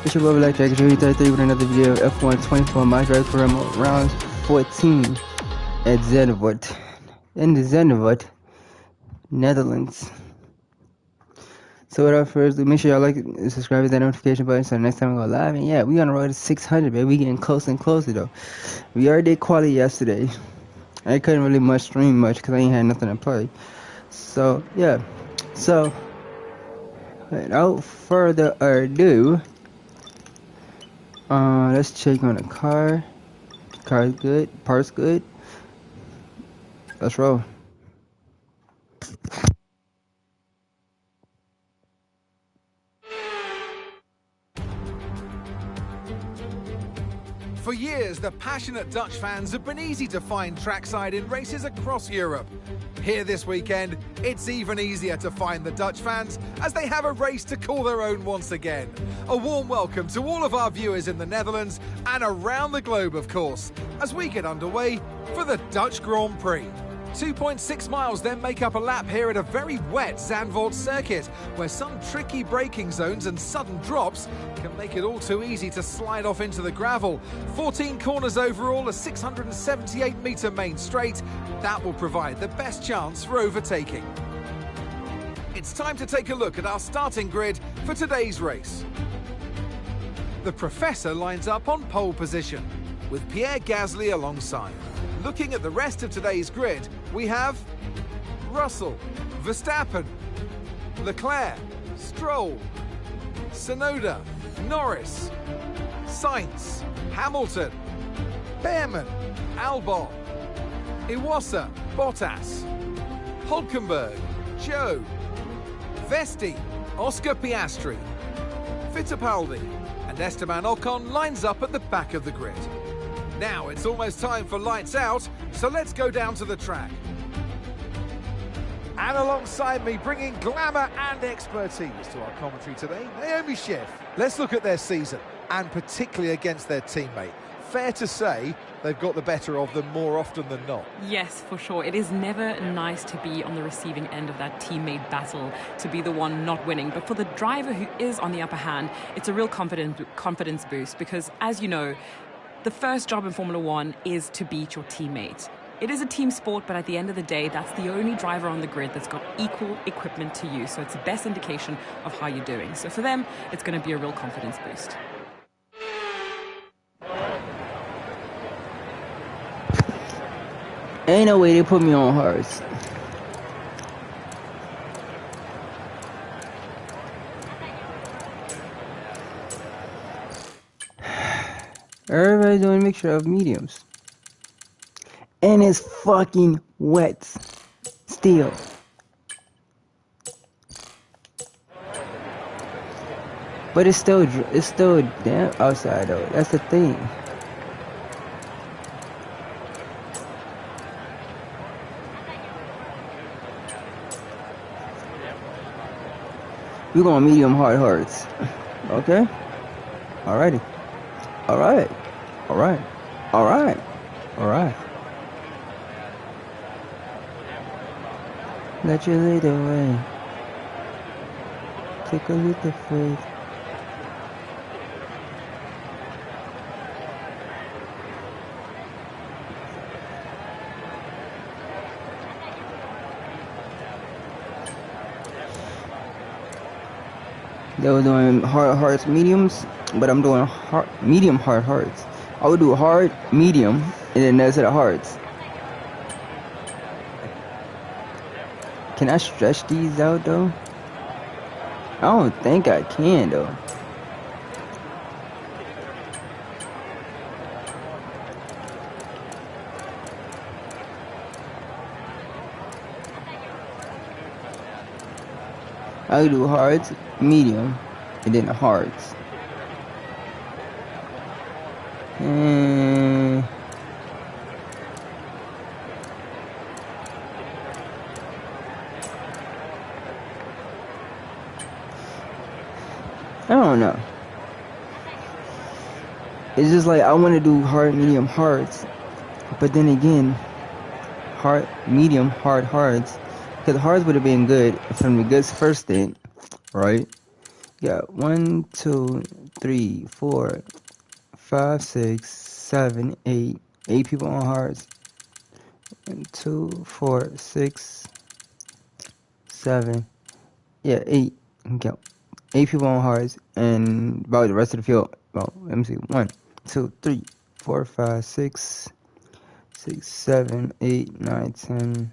It's your boy Black Jacket 33 with another video of F1 24 My Drive for round 14 at Zandvoort, in the Zandvoort, Netherlands. So without further ado, make sure y'all like and subscribe to that notification button so the next time we go live. And yeah, we on the road to 600, baby. We getting closer and closer though. We already did quali yesterday. I couldn't really stream much because I ain't had nothing to play. So yeah, so without further ado, let's check on the car. Car's good, parts good. Let's roll. For years, the passionate Dutch fans have been easy to find trackside in races across Europe. Here this weekend, it's even easier to find the Dutch fans as they have a race to call their own once again. A warm welcome to all of our viewers in the Netherlands and around the globe, of course, as we get underway for the Dutch Grand Prix. 2.6 miles then make up a lap here at a very wet Zandvoort circuit, where some tricky braking zones and sudden drops can make it all too easy to slide off into the gravel. 14 corners overall, a 678-metre main straight. That will provide the best chance for overtaking. It's time to take a look at our starting grid for today's race. The Professor lines up on pole position, with Pierre Gasly alongside. Looking at the rest of today's grid, we have Russell, Verstappen, Leclerc, Stroll, Tsunoda, Norris, Sainz, Hamilton, Behrman, Albon, Iwasa, Bottas, Hulkenberg, Joe, Vesti, Oscar Piastri, Fittipaldi, and Esteban Ocon lines up at the back of the grid. Now it's almost time for lights out, so let's go down to the track. And alongside me, bringing glamour and expertise to our commentary today, Naomi Schiff. Let's look at their season, and particularly against their teammate. Fair to say they've got the better of them more often than not. Yes, for sure. It is never nice to be on the receiving end of that teammate battle, to be the one not winning. But for the driver who is on the upper hand, it's a real confidence boost because, as you know, the first job in Formula One is to beat your teammate. It is a team sport, but at the end of the day, that's the only driver on the grid that's got equal equipment to you. So it's the best indication of how you're doing. So for them, it's going to be a real confidence boost. Ain't no way they put me on hers. Everybody's doing a mixture of mediums. And it's fucking wet. Still. But it's still damp outside though. That's the thing. We're going medium hard hearts. Okay? Alrighty. Alright. Alright. Alright. Alright. Let you lead the way. Take a leap of faith. They were doing hard hearts mediums, but I'm doing medium hard hearts. I would do hard, medium, and then next to the hearts. Can I stretch these out though? I don't think I can though. I do hards, medium, and then the hards. And I don't know. It's just like I want to do hard, medium, hards, but then again, hard, medium, hard, hards. Because hards would have been good from the good first stint, right? Yeah, 1, 2, 3, 4, 5, 6, 7, 8. 8 people on hards. 2, 4, 6, 7. Yeah, 8. Go. 8 people on hards, and about the rest of the field. Well, let me see. 1, 2, 3, 4, 5, 6, 7, 8, 9, 10,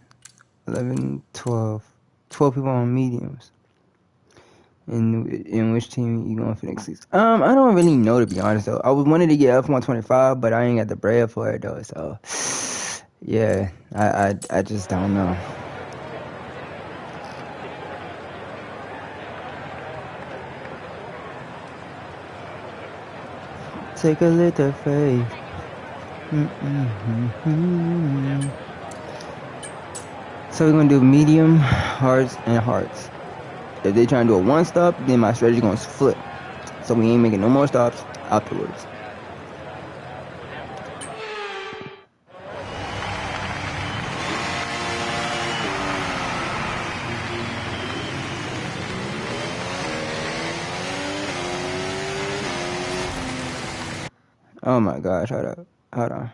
11, 12. 12 people on mediums. In which team you going for next season? I don't really know, to be honest though. I was wanting to get F125, but I ain't got the bread for it though. So yeah, I just don't know. Take a little faith. So we're gonna do medium, hearts, and hearts. If they try to do a one stop, then my strategy gonna flip. So we ain't making no more stops afterwards. Oh my gosh, hold on.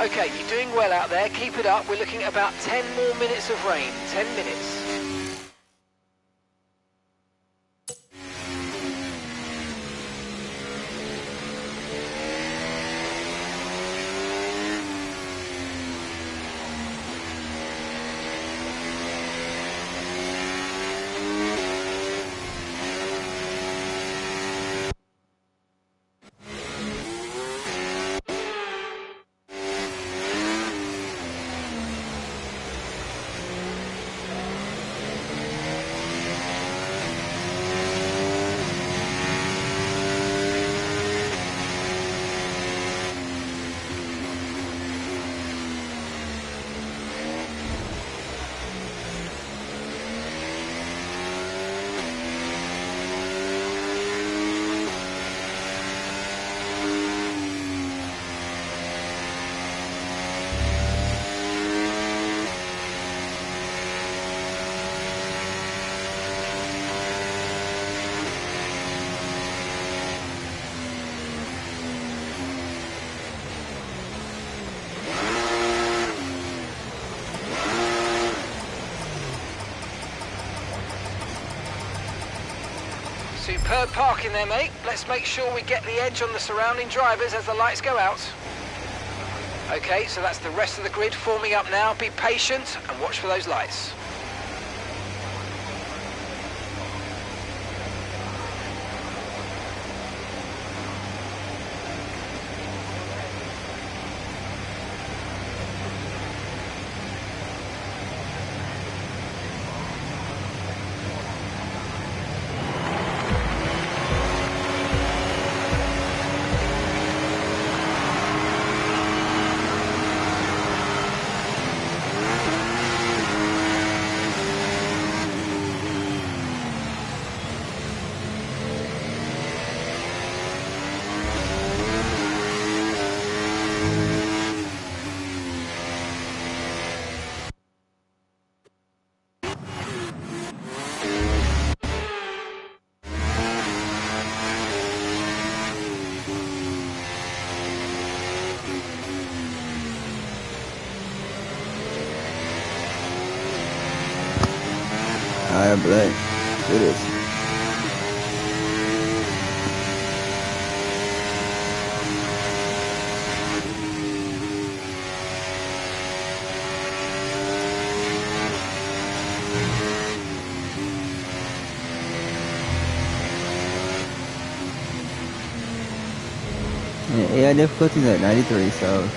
Okay, you're doing well out there. Keep it up. We're looking at about 10 more minutes of rain. 10 minutes. Superb parking there, mate. Let's make sure we get the edge on the surrounding drivers as the lights go out. Okay, so that's the rest of the grid forming up now. Be patient and watch for those lights. Alright, Black. Do this. And AI difficulty is at 93, so.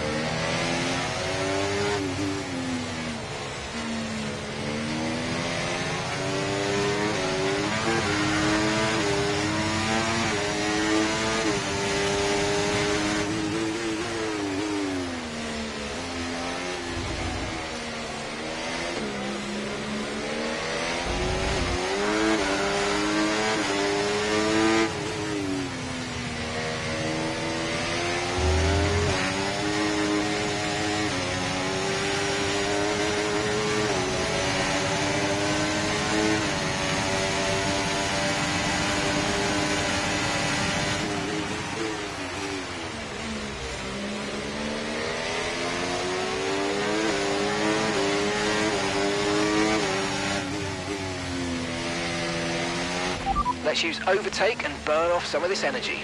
Let's use overtake and burn off some of this energy.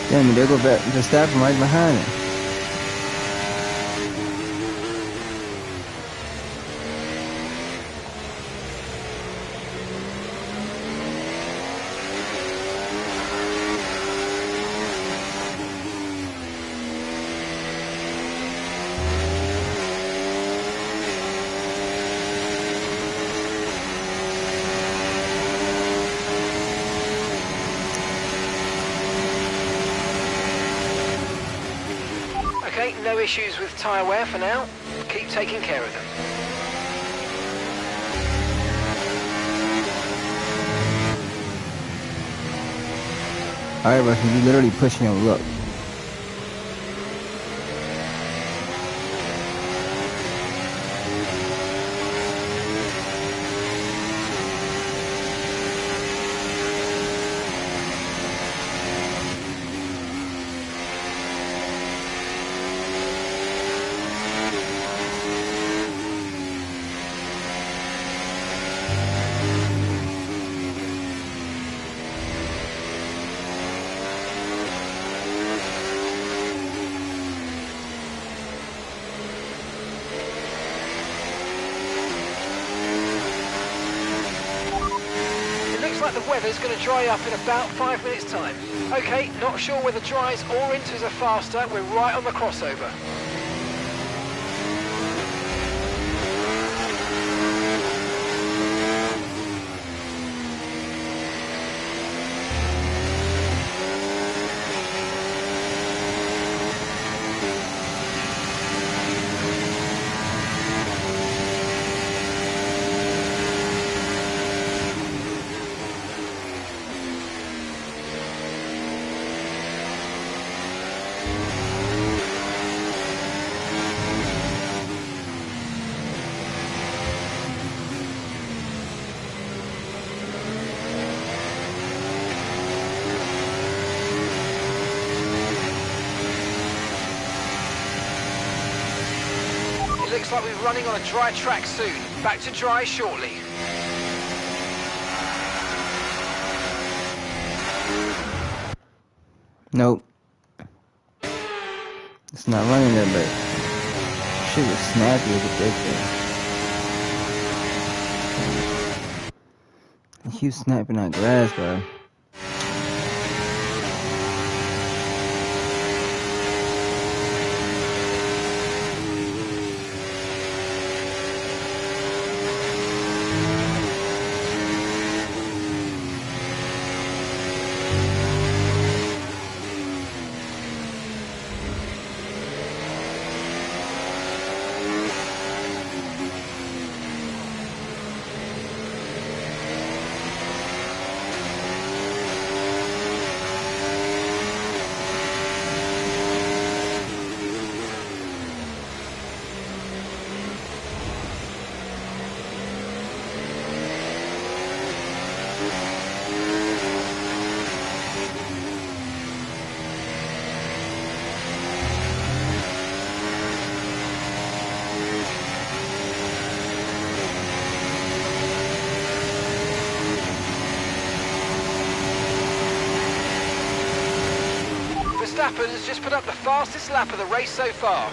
Damn, they go back. Verstappen right behind him. Okay, no issues with tyre wear for now. Keep taking care of them. Alright, Russell, you literally pushing him. Look. Like the weather's going to dry up in about 5 minutes' time. Okay, not sure whether dries or inters are faster. We're right on the crossover. Looks like we're running on a dry track soon. Back to dry shortly. Nope. It's not running that bad. Shit was snappy with that thing. He was snapping that grass, bro. Verstappen has just put up the fastest lap of the race so far.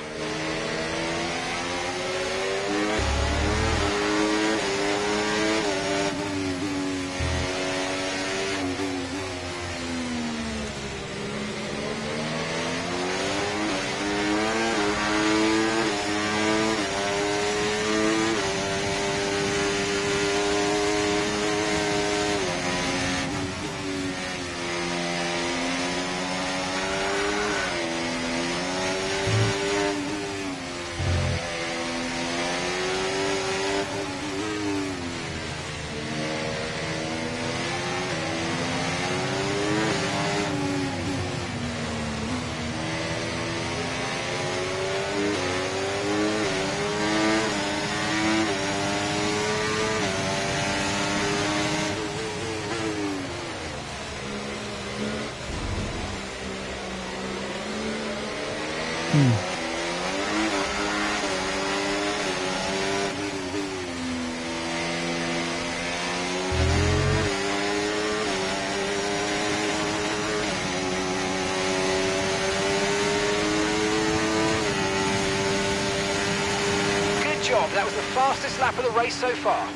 Good job, that was the fastest lap of the race so far.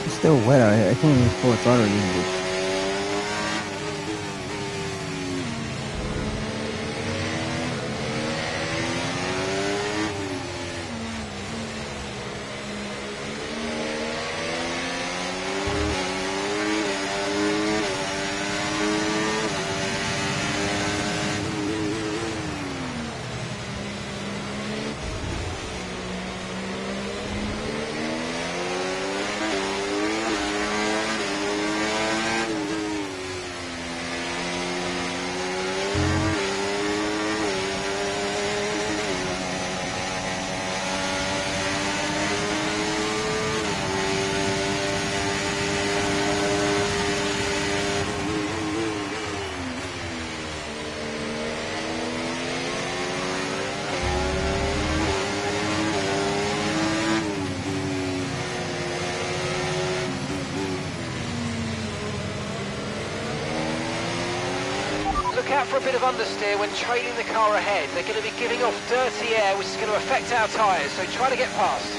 It's still wet out here. I can't even full throttle this bitch. Look out for a bit of understeer when trailing the car ahead. They're going to be giving off dirty air, which is going to affect our tyres, so try to get past.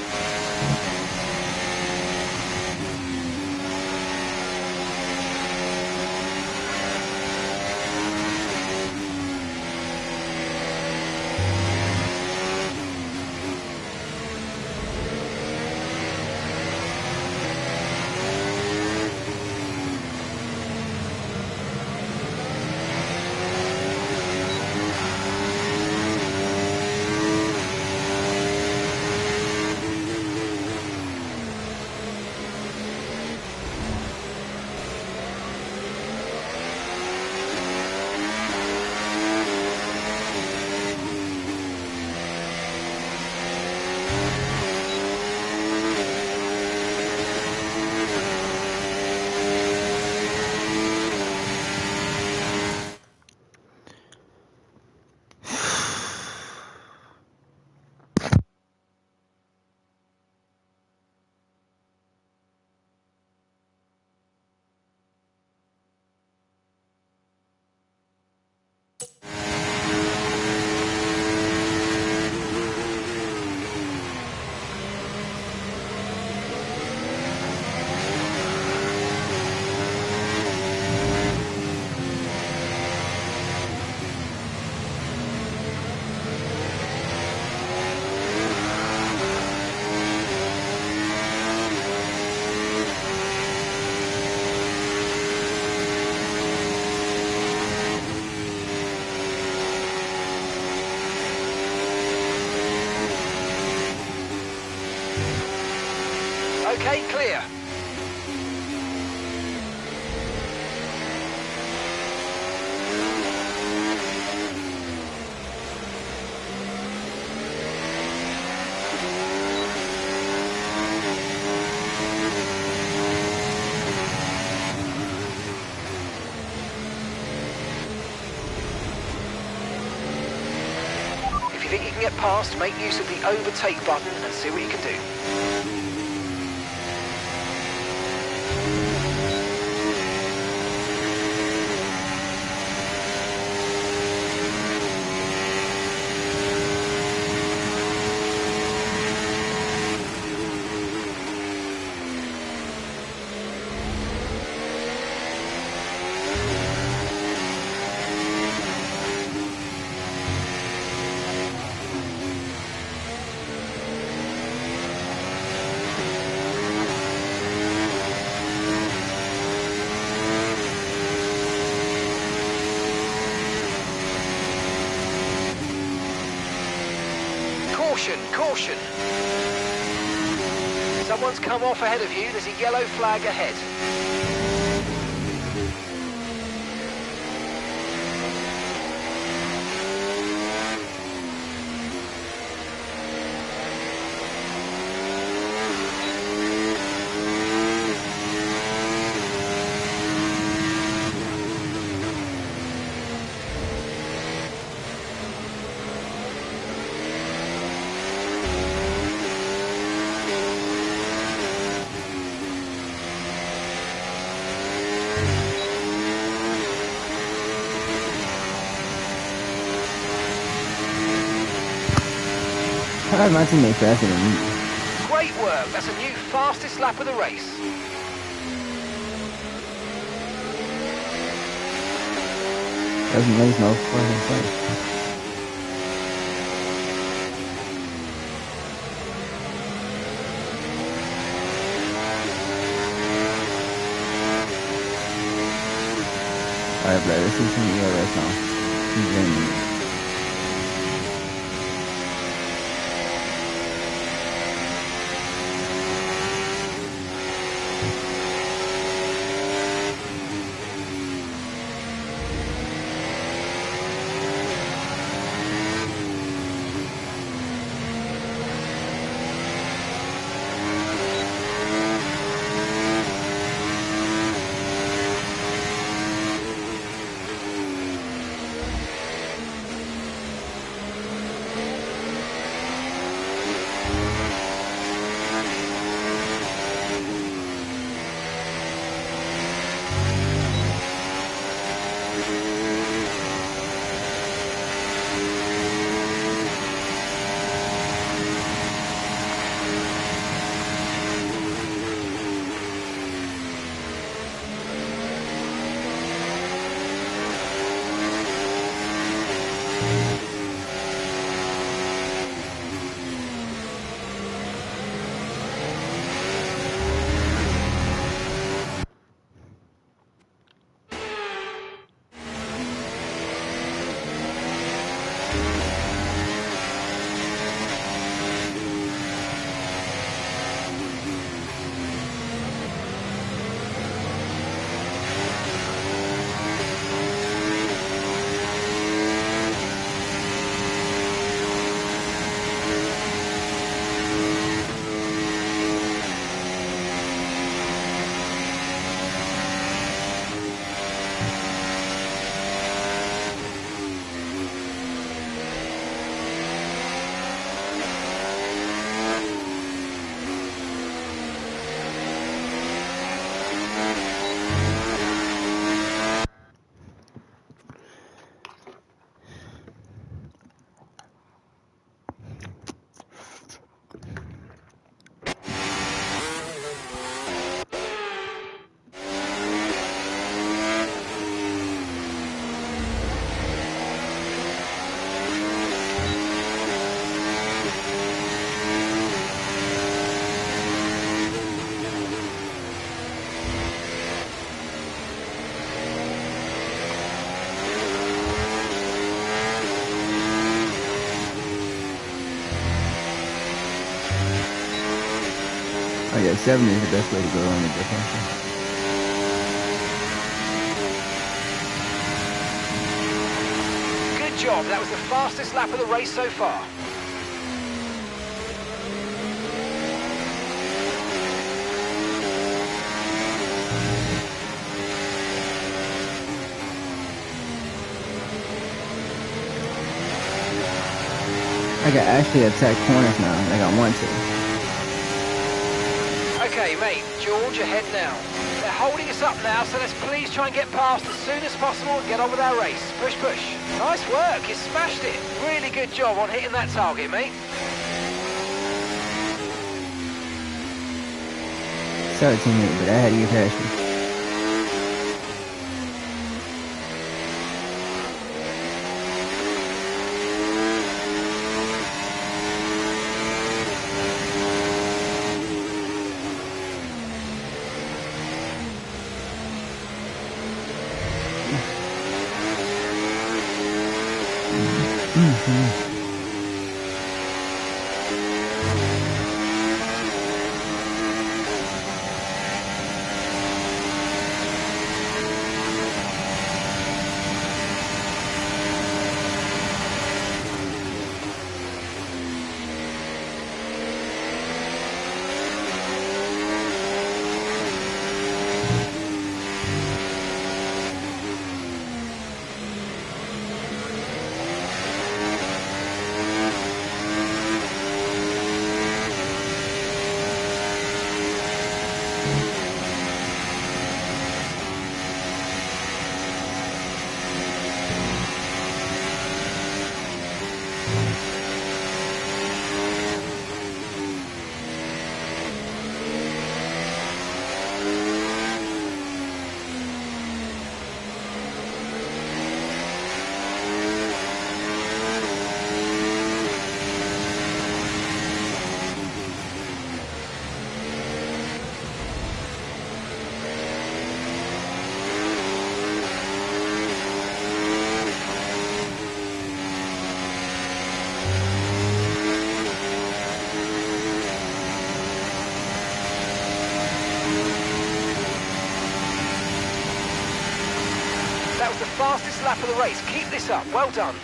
okay? Clear. If you think you can get past, make use of the overtake button and see what you can do. Caution, caution. Someone's come off ahead of you. There's a yellow flag ahead. How did my teammate faster than me? Great work. That's a new fastest lap of the race. Doesn't waste no fucking fight. Alright, bro, let's see some ERS now. He's getting it. Oh yeah, 70 is the best way to go on the differential. Good job. That was the fastest lap of the race so far. I can actually attack corners now, like I want to. Okay, mate, George ahead now. They're holding us up now, so let's please try and get past as soon as possible and get on with our race. Push, push. Nice work, you smashed it. Really good job on hitting that target, mate. 17 minutes, but I had to get past you. That was the fastest lap of the race. Keep this up. Well done.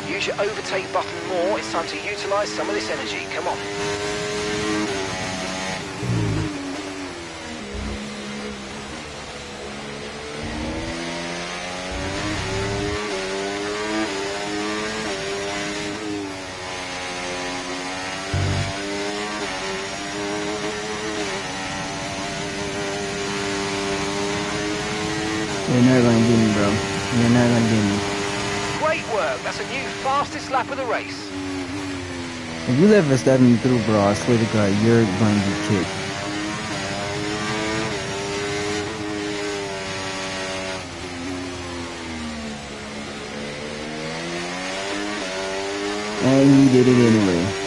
Use your overtake button more. It's time to utilise some of this energy. Come on. You're not gonna get me, bro. You're not gonna get me. Great work. That's a new fastest lap of the race. If you let Verstappen through, bro, I swear to God, you're going to be kicked. And he did it anyway.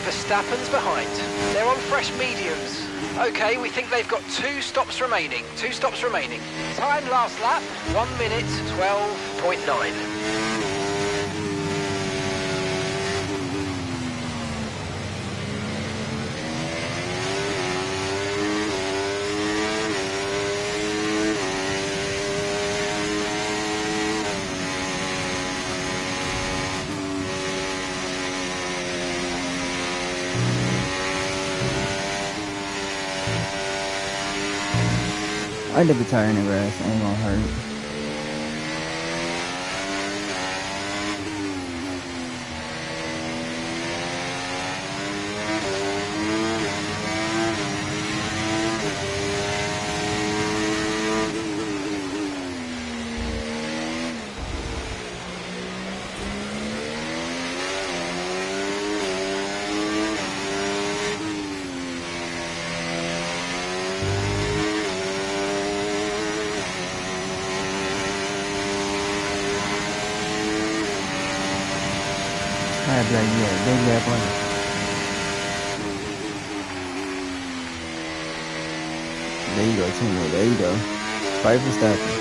Verstappen's behind. They're on fresh mediums. Okay, we think they've got 2 stops remaining. 2 stops remaining. Time last lap, 1 minute 12.9. I dip a tire in the grass, ain't gonna hurt. I'd be like, yeah, big lap on it. There you go, teammate. There you go. Fight for Verstappen.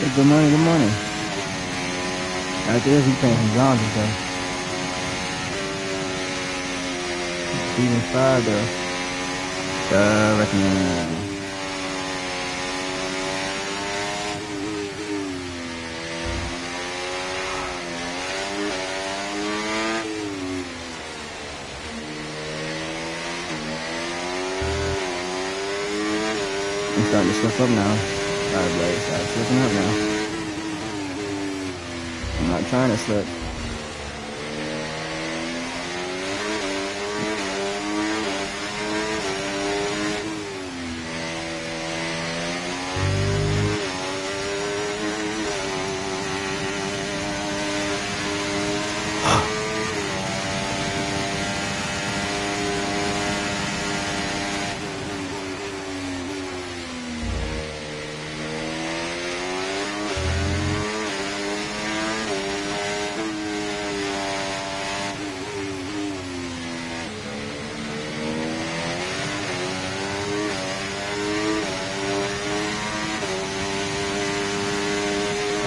Hey, good morning, good morning. Out there, he playing some zombies though. Season 5 though. Recommend. I'm starting to slip up now. Alright, Blade, start slipping up now. I'm not trying to slip.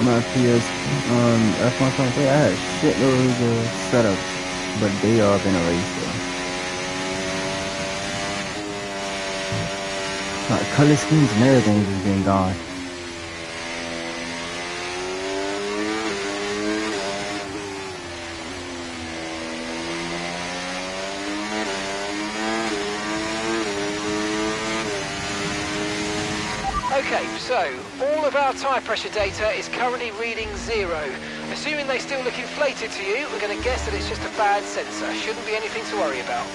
My PS F1.3, I had shitloads of setups, but they all been erased though. Like color schemes and everything just been gone. Okay, so all of our tyre pressure data is currently reading 0. Assuming they still look inflated to you, we're going to guess that it's just a bad sensor. Shouldn't be anything to worry about.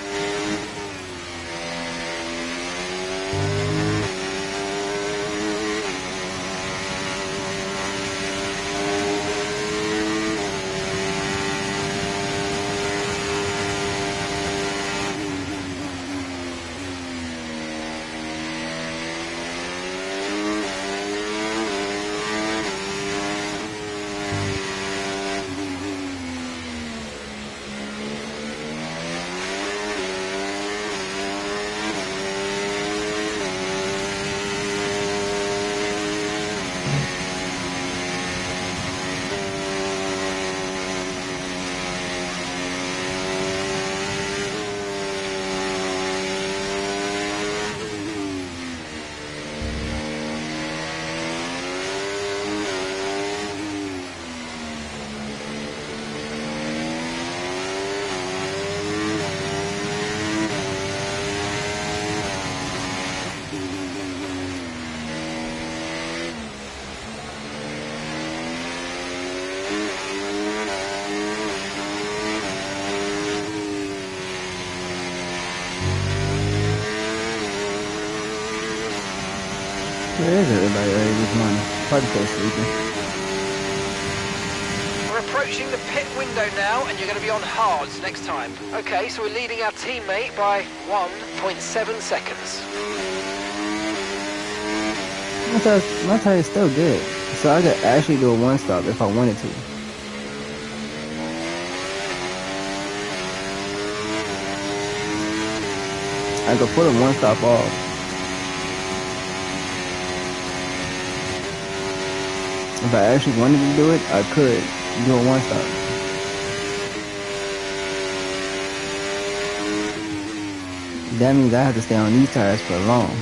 There is everybody early this morning. Probably still sleeping. We're approaching the pit window now, and you're going to be on hards next time. Okay, so we're leading our teammate by 1.7 seconds. My tire's still good, so I could actually do a one stop if I wanted to. I could put a one stop off. If I actually wanted to do it, I could do a one stop. That means I have to stay on these tires for long.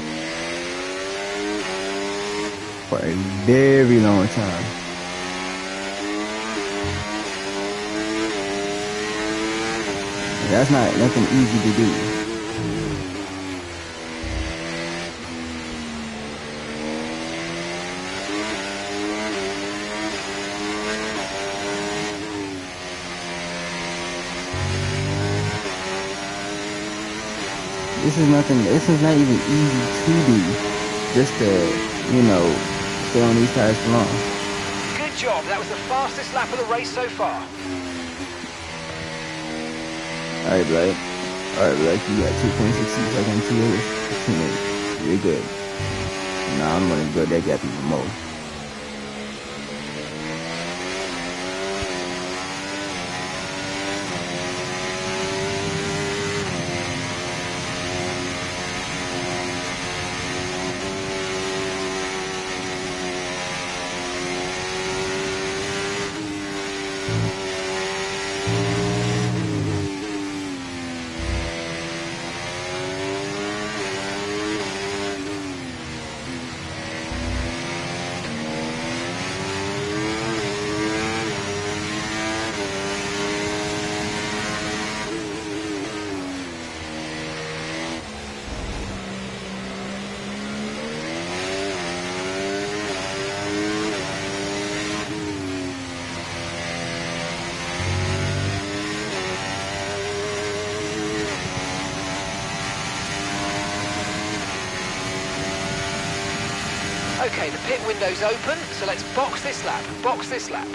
For a very long time. That's not nothing easy to do. This is not even easy to do. Just to, you know, stay on these tires for long. Good job, that was the fastest lap of the race so far. Alright, Blake. You got 2.6 seconds to your teammate. You're good. Now I'm gonna build that gap even more. Okay, the pit window's open, so let's box this lap. Box this lap.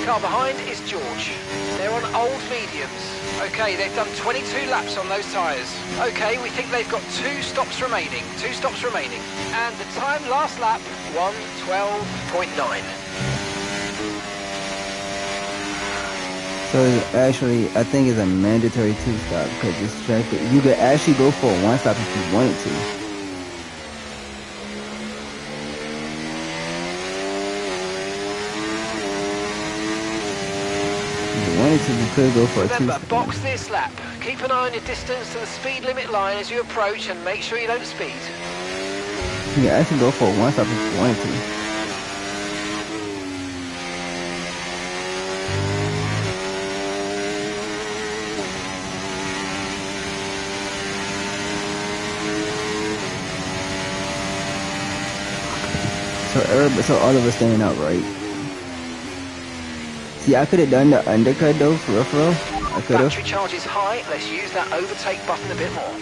Car behind is George. They're on old mediums. Okay, they've done 22 laps on those tyres. Okay, we think they've got 2 stops remaining. 2 stops remaining. And the time last lap, 1:12.9. So it's actually, I think it's a mandatory 2-stop because it's track. You could actually go for a 1-stop if you wanted to. You could go for a 2-stop. Remember, box this lap. Keep an eye on your distance to the speed limit line as you approach and make sure you don't speed. You can actually go for a 1-stop if you wanted to. So all of us standing out, right? See, I could have done the undercut though, for real. I could have. Battery charge is high. Let's use that overtake button a bit more.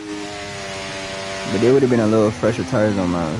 But there would have been a little fresher tires on mine.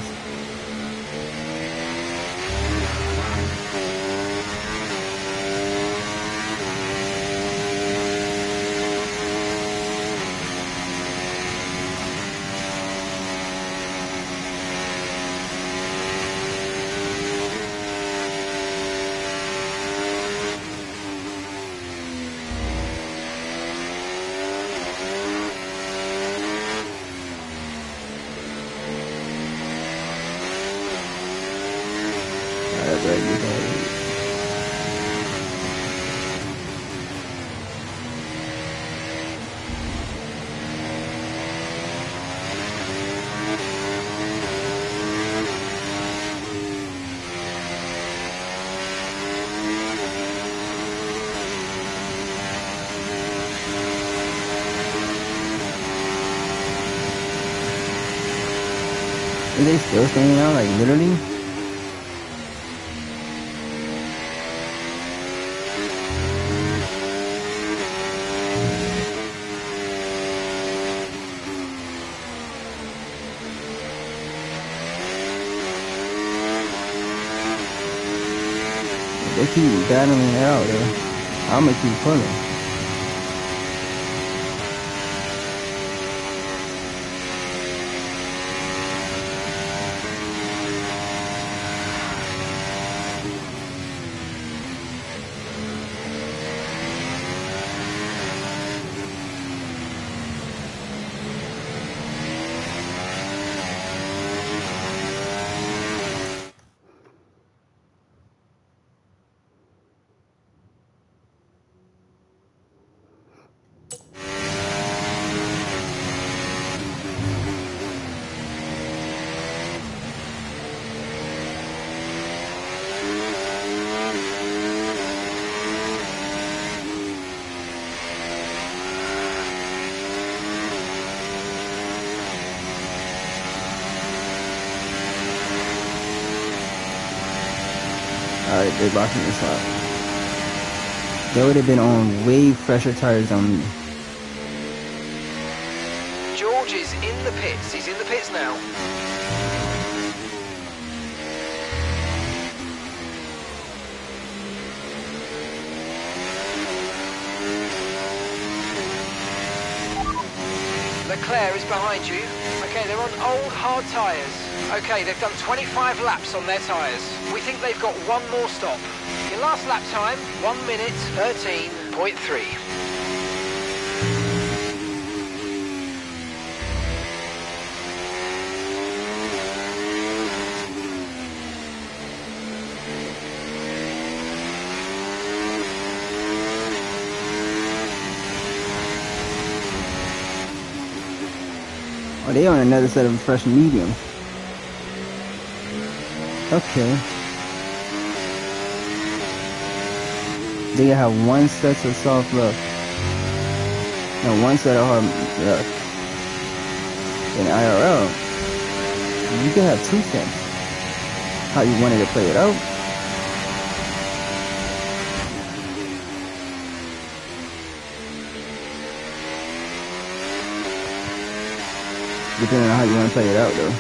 Is they still standing out, like literally? keep battling it out, though. I'm gonna keep pulling. Alright, they're blocking this out. They would have been on way fresher tires on me. George is in the pits. He's in the pits now. Leclerc is behind you. Okay, they're on old hard tyres. Okay, they've done 25 laps on their tyres. We think they've got one more stop. Your last lap time, 1 minute 13.3. Oh, they on another set of fresh medium. Okay. They have one set of soft left. And one set of hard left. In IRL, you can have two sets. How you wanted to play it out. Depending on how you want to play it out, though.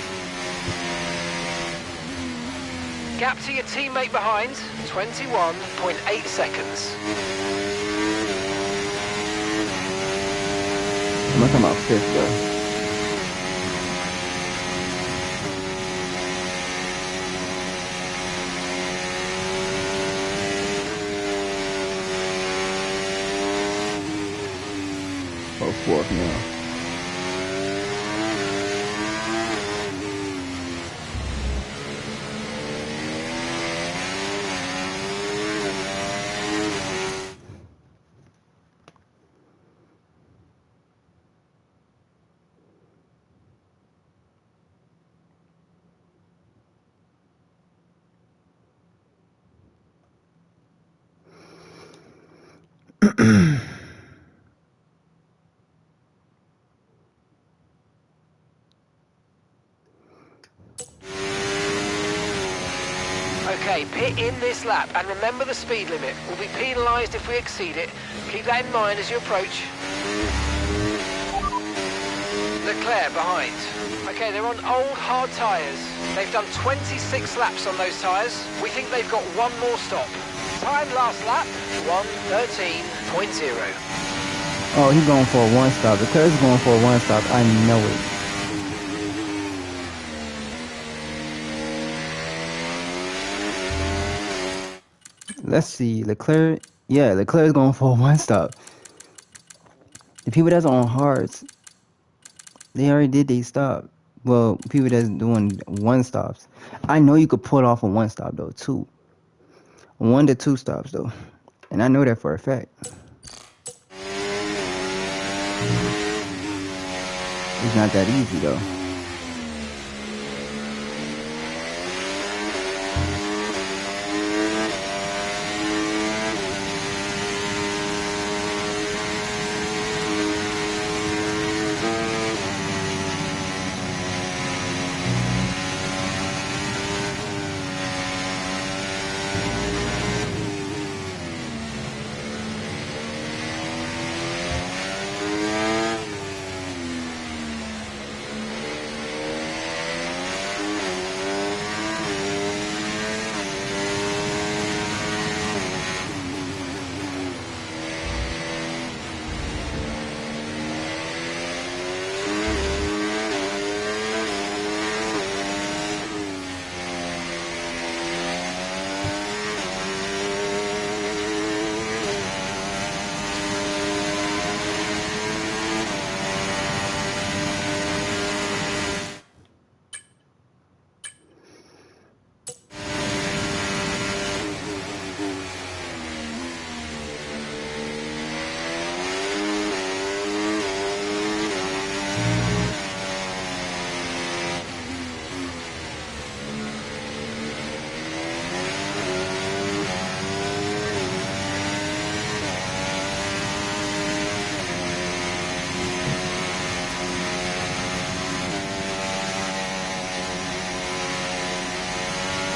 Gap to your teammate behind, 21.8 seconds. I'm gonna come out fifth, though. Or fourth now. Okay, pit in this lap, and remember the speed limit. We'll be penalised if we exceed it. Keep that in mind as you approach. Leclerc behind. Okay, they're on old hard tyres. They've done 26 laps on those tyres. We think they've got one more stop. Time last lap, 1:13.0. Oh, he's going for a one stop. Leclerc's going for a one stop. I know it. Let's see, Leclerc. Yeah, Leclerc's going for a one stop. The people that's on hards, they already did they stop. Well, people that's doing one stops. I know you could pull off a one stop though, too. 1 to 2 stops though. And I know that for a fact. It's not that easy though.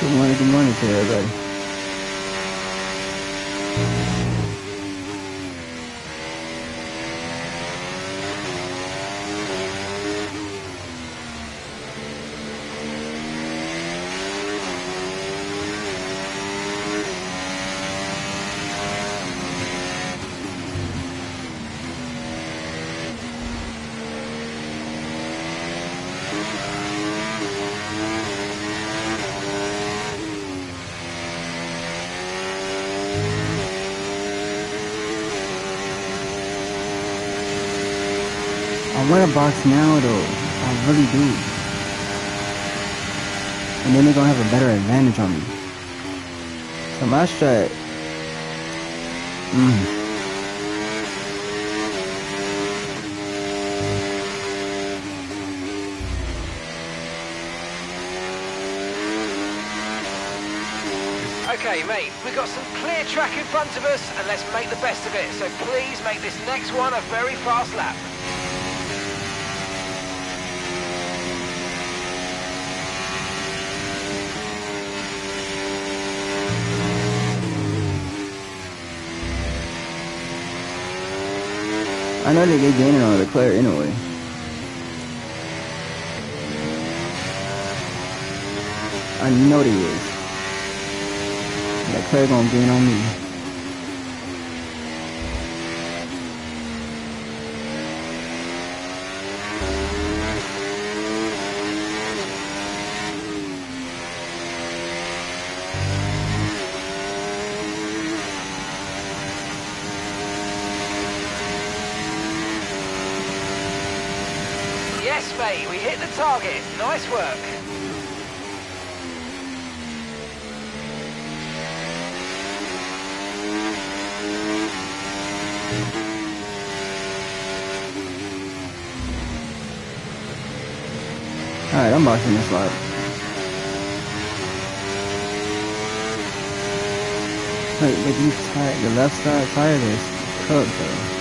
Good morning to everybody. I want a box now though, I really do. And then they're gonna have a better advantage on me. So my strat, Okay, mate, we've got some clear track in front of us, and let's make the best of it. So please make this next one a very fast lap. I know they get gaining on Leclerc anyway. I know they is. Leclerc gonna gain on me. Yes, mate, we hit the target. Nice work. Alright, I'm boxing this lap. Wait, but these tires, the left side tires is cooked though.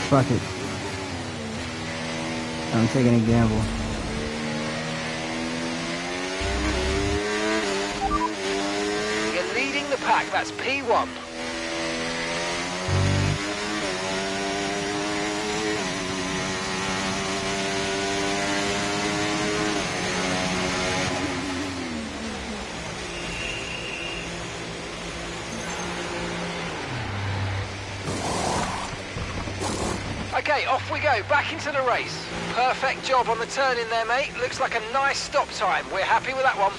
Fuck it. I'm taking a gamble. You're leading the pack, that's P1. Okay, off we go, back into the race. Perfect job on the turn in there, mate. Looks like a nice stop time. We're happy with that one.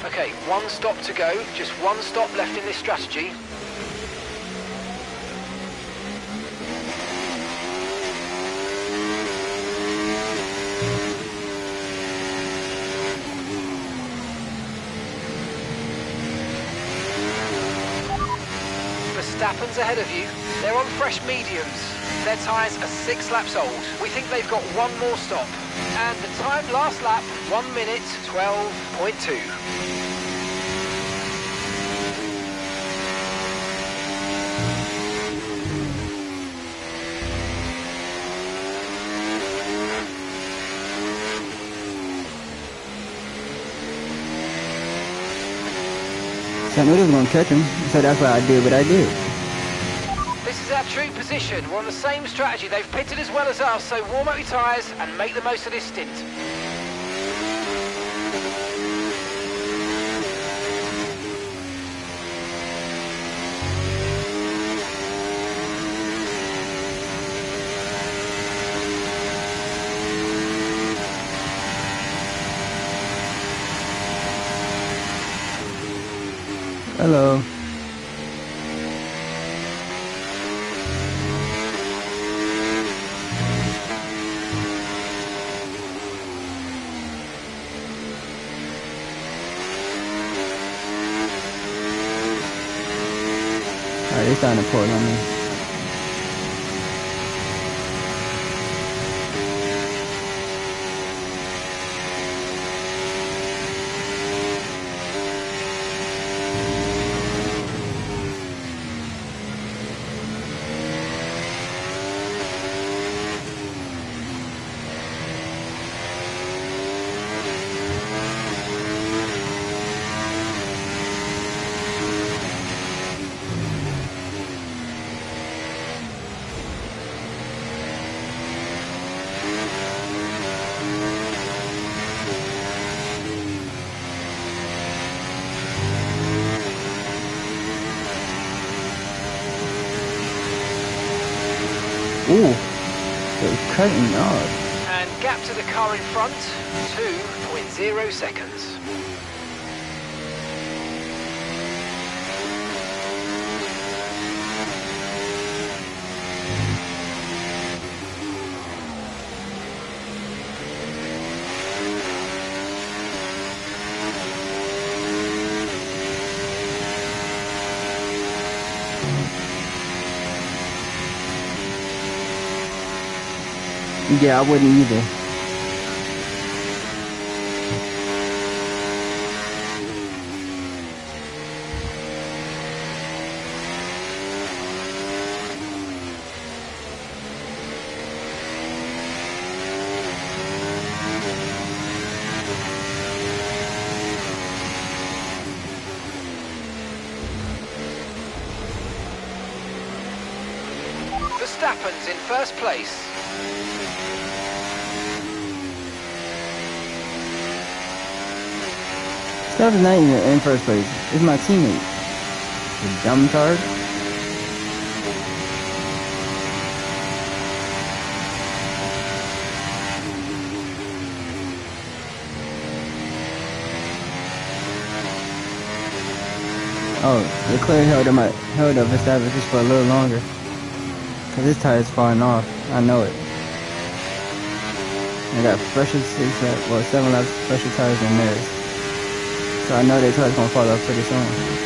Okay, one stop to go. Just one stop left in this strategy. Verstappen's ahead of you. They're on fresh mediums. Their tyres are 6 laps old. We think they've got one more stop. And the time last lap, 1 minute 12.2. So I knew they was gonna catch him, so that's why I did what I did. This is our true position. We're on the same strategy. They've pitted as well as us, so warm up your tyres and make the most of this stint. Hello. starting to pull on me. Ooh, they're cutting off. And gap to the car in front, 2.0 seconds. Yeah, I wouldn't either. Verstappen's in first place. Stuff is not even in first place. It's my teammate. The dumb tard. Oh, they clearly held up Verstappen just for a little longer. Cause his tire's falling off. I know it. I got fresher 7 laps fresher tires than theirs. So I know their tire's gonna fall off pretty soon.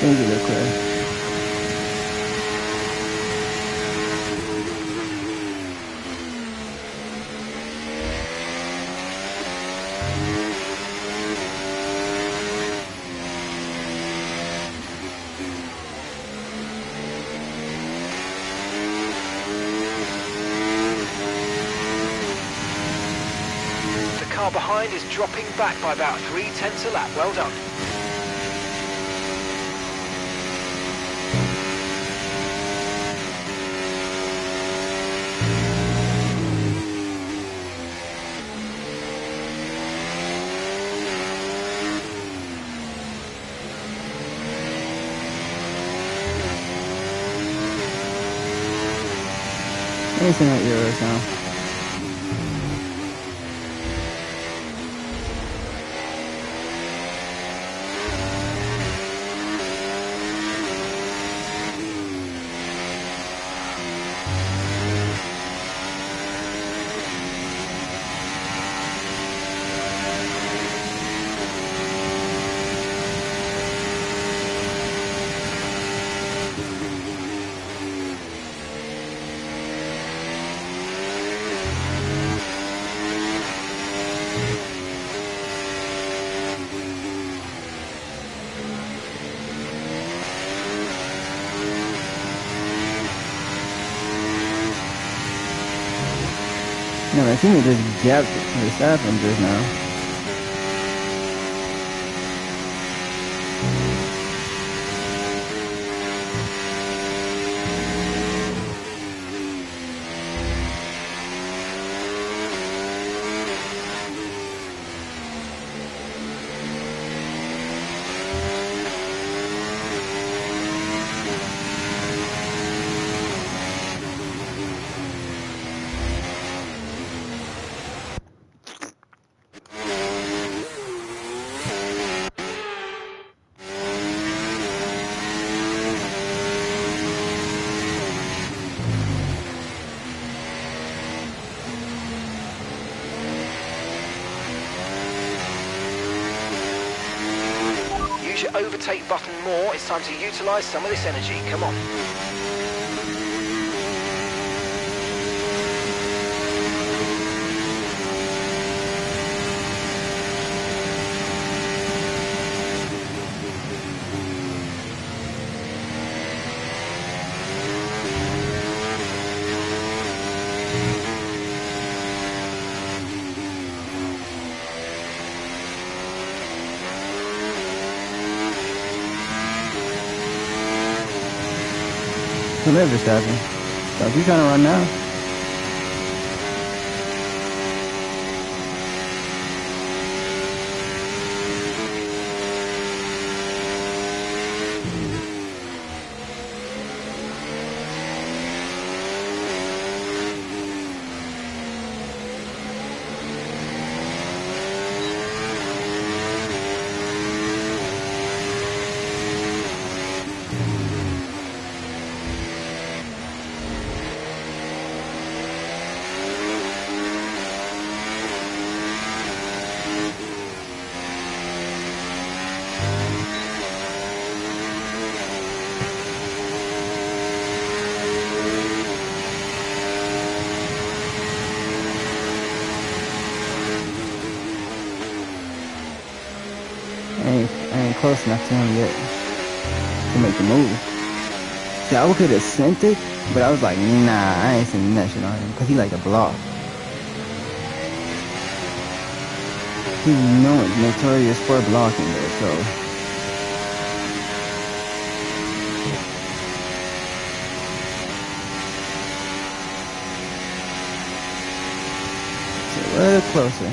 Thank you, Leclerc. The car behind is dropping back by about 0.3 a lap. Well done. Anything at yours now. No, I think we just gapped Verstappen just now. the overtake button more, it's time to utilise some of this energy. Come on. Whatever, Verstappen. So if you're trying to run now, I ain't close enough to him yet to make the move. See, I could have sent it, but I was like, nah, I ain't sending that shit on him, because he like to block. He's known, notorious for blocking there, so. A little closer.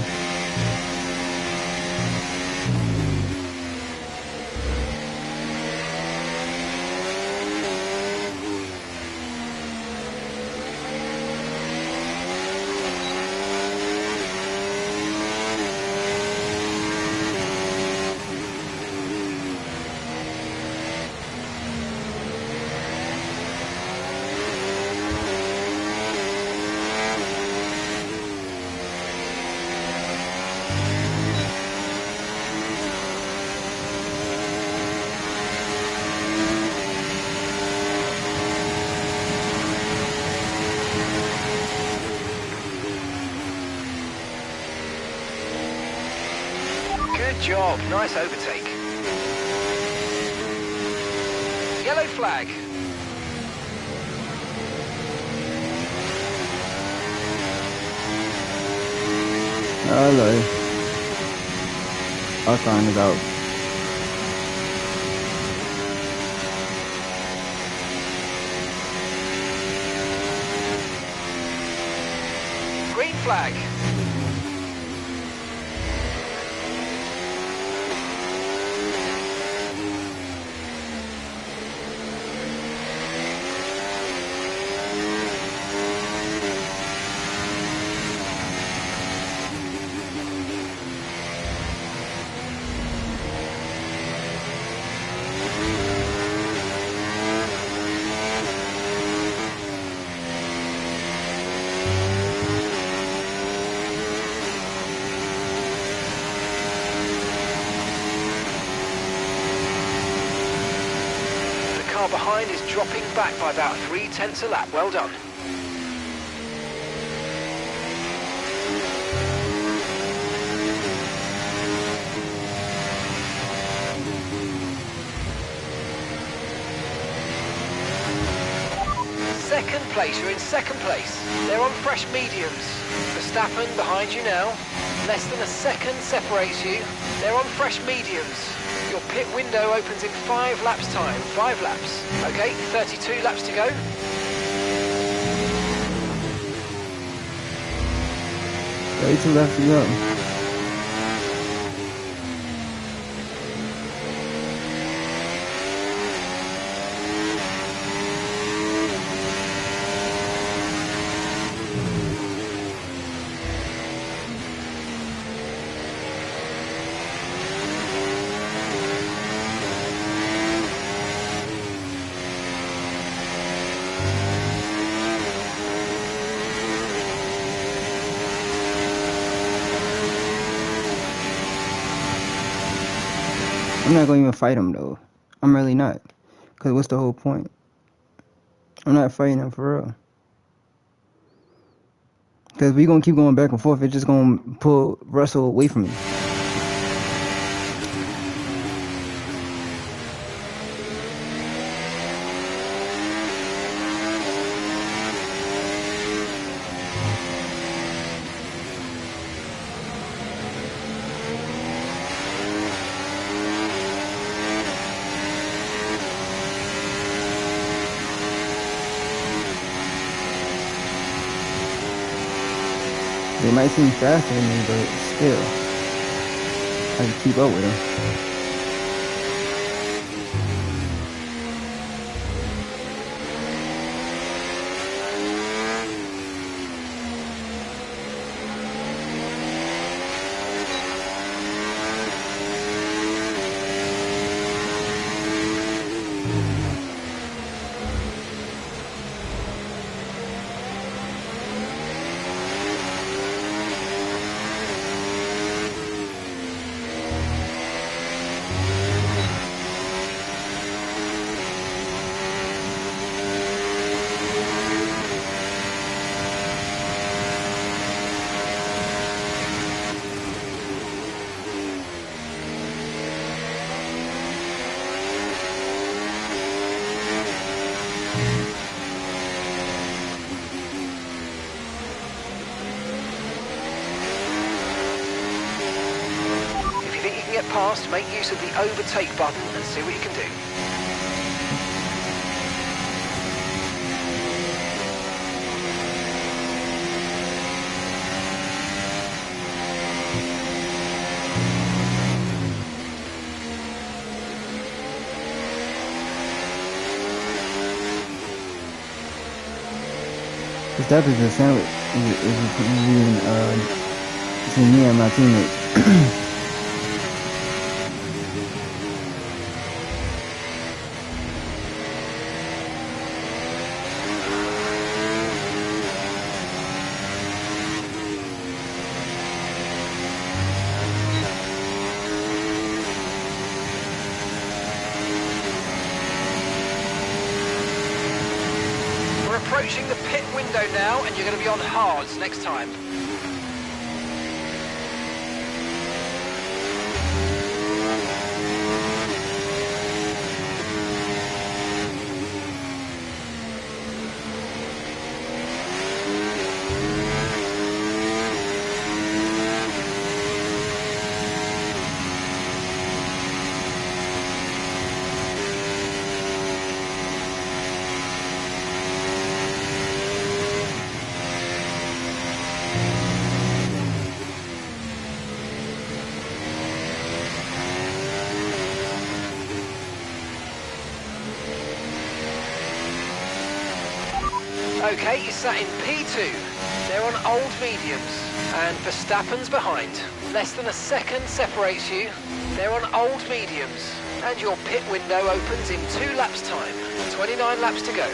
Good job, nice overtake. Yellow flag. Hello. Our time is out. Green flag. Car behind is dropping back by about 3/10 a lap. Well done. Second place, you're in second place. They're on fresh mediums. Verstappen behind you now. Less than a second separates you. They're on fresh mediums. Your pit window opens in 5 laps time. 5 laps. Okay, 32 laps to go. Way too left to go. I'm not gonna even fight him though. I'm really not. Cause what's the whole point? I'm not fighting him for real. Cause we gonna keep going back and forth. It's just gonna pull Russell away from me. They might seem faster than me, but still, I can keep up with them. Past, make use of the overtake button and see what you can do. Cause that is the sandwich between me and my teammates. Approaching the pit window now, and you're going to be on hards next time. Okay, you're sat in P2. They're on old mediums, and Verstappen's behind. Less than a second separates you. They're on old mediums, and your pit window opens in 2 laps' time. 29 laps to go.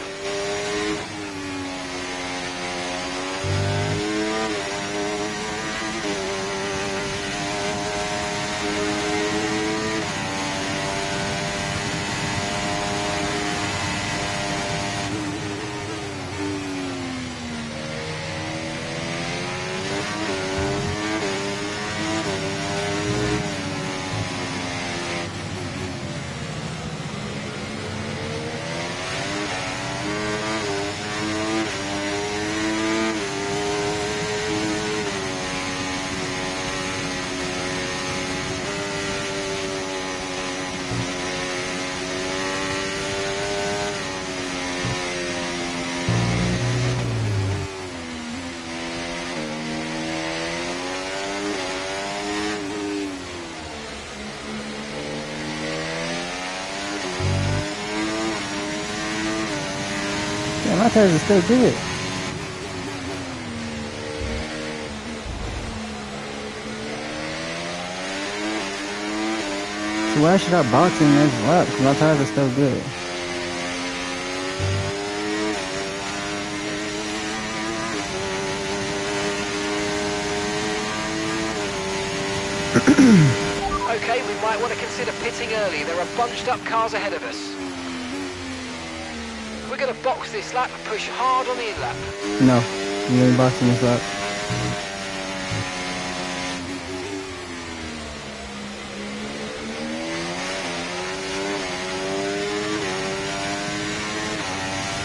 Yeah, my tires are still good. So why should I box in this lap? Because my tires are still good. Okay, we might want to consider pitting early. There are bunched up cars ahead of us. We're going to box this lap and push hard on the in-lap. No, you ain't boxing this lap.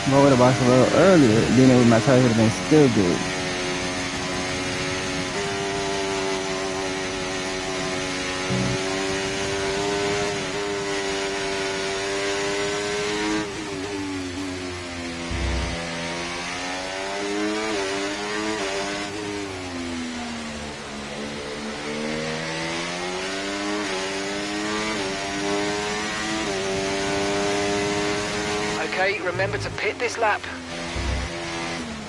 If I would have boxed a little earlier, then my tires would have been still good. Okay, remember to pit this lap.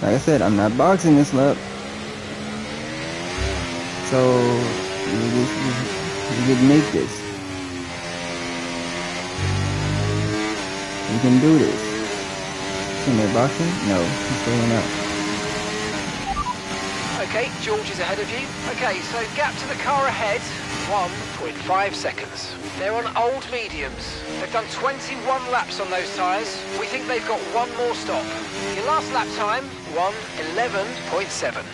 Like I said, I'm not boxing this lap. So, you can make this. You can do this. Can they boxing? No, he's staying up. Okay, George is ahead of you. Okay, so gap to the car ahead, 1.5 seconds. They're on old mediums. They've done 21 laps on those tyres. We think they've got one more stop. Your last lap time, 1:11.7.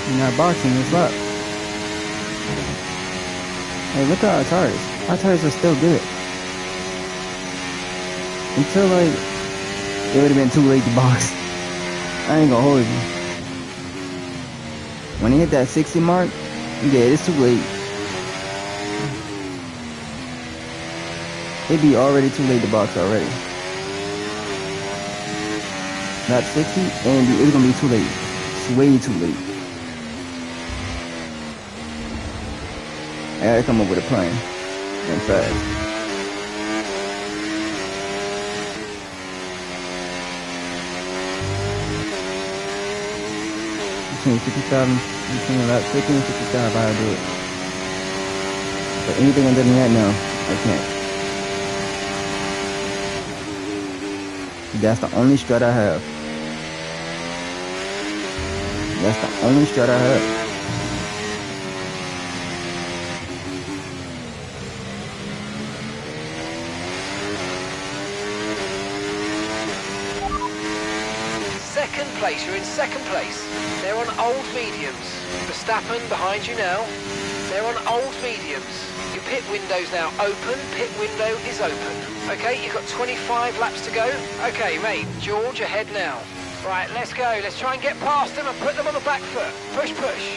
You're not boxing this lap. Hey, look at our tires. Our tires are still good. Until like, it would have been too late to box. I ain't gonna hold you. When they hit that 60 mark, yeah, it's too late. It'd be already too late to box already. Lap 60, and it's gonna be too late. It's way too late. I gotta come up with a plan. And fast. Between 55, between lap 50 and 55, I'll do it. But anything other than that, no, I can't. That's the only strat I have. That's the only strat I have. Second place, you're in second place. They're on old mediums. Verstappen behind you now. They're on old mediums. Your pit window's now open. Pit window is open. Okay, you've got 25 laps to go. Okay, mate, George ahead now. Right, let's go. Let's try and get past them and put them on the back foot. Push, push.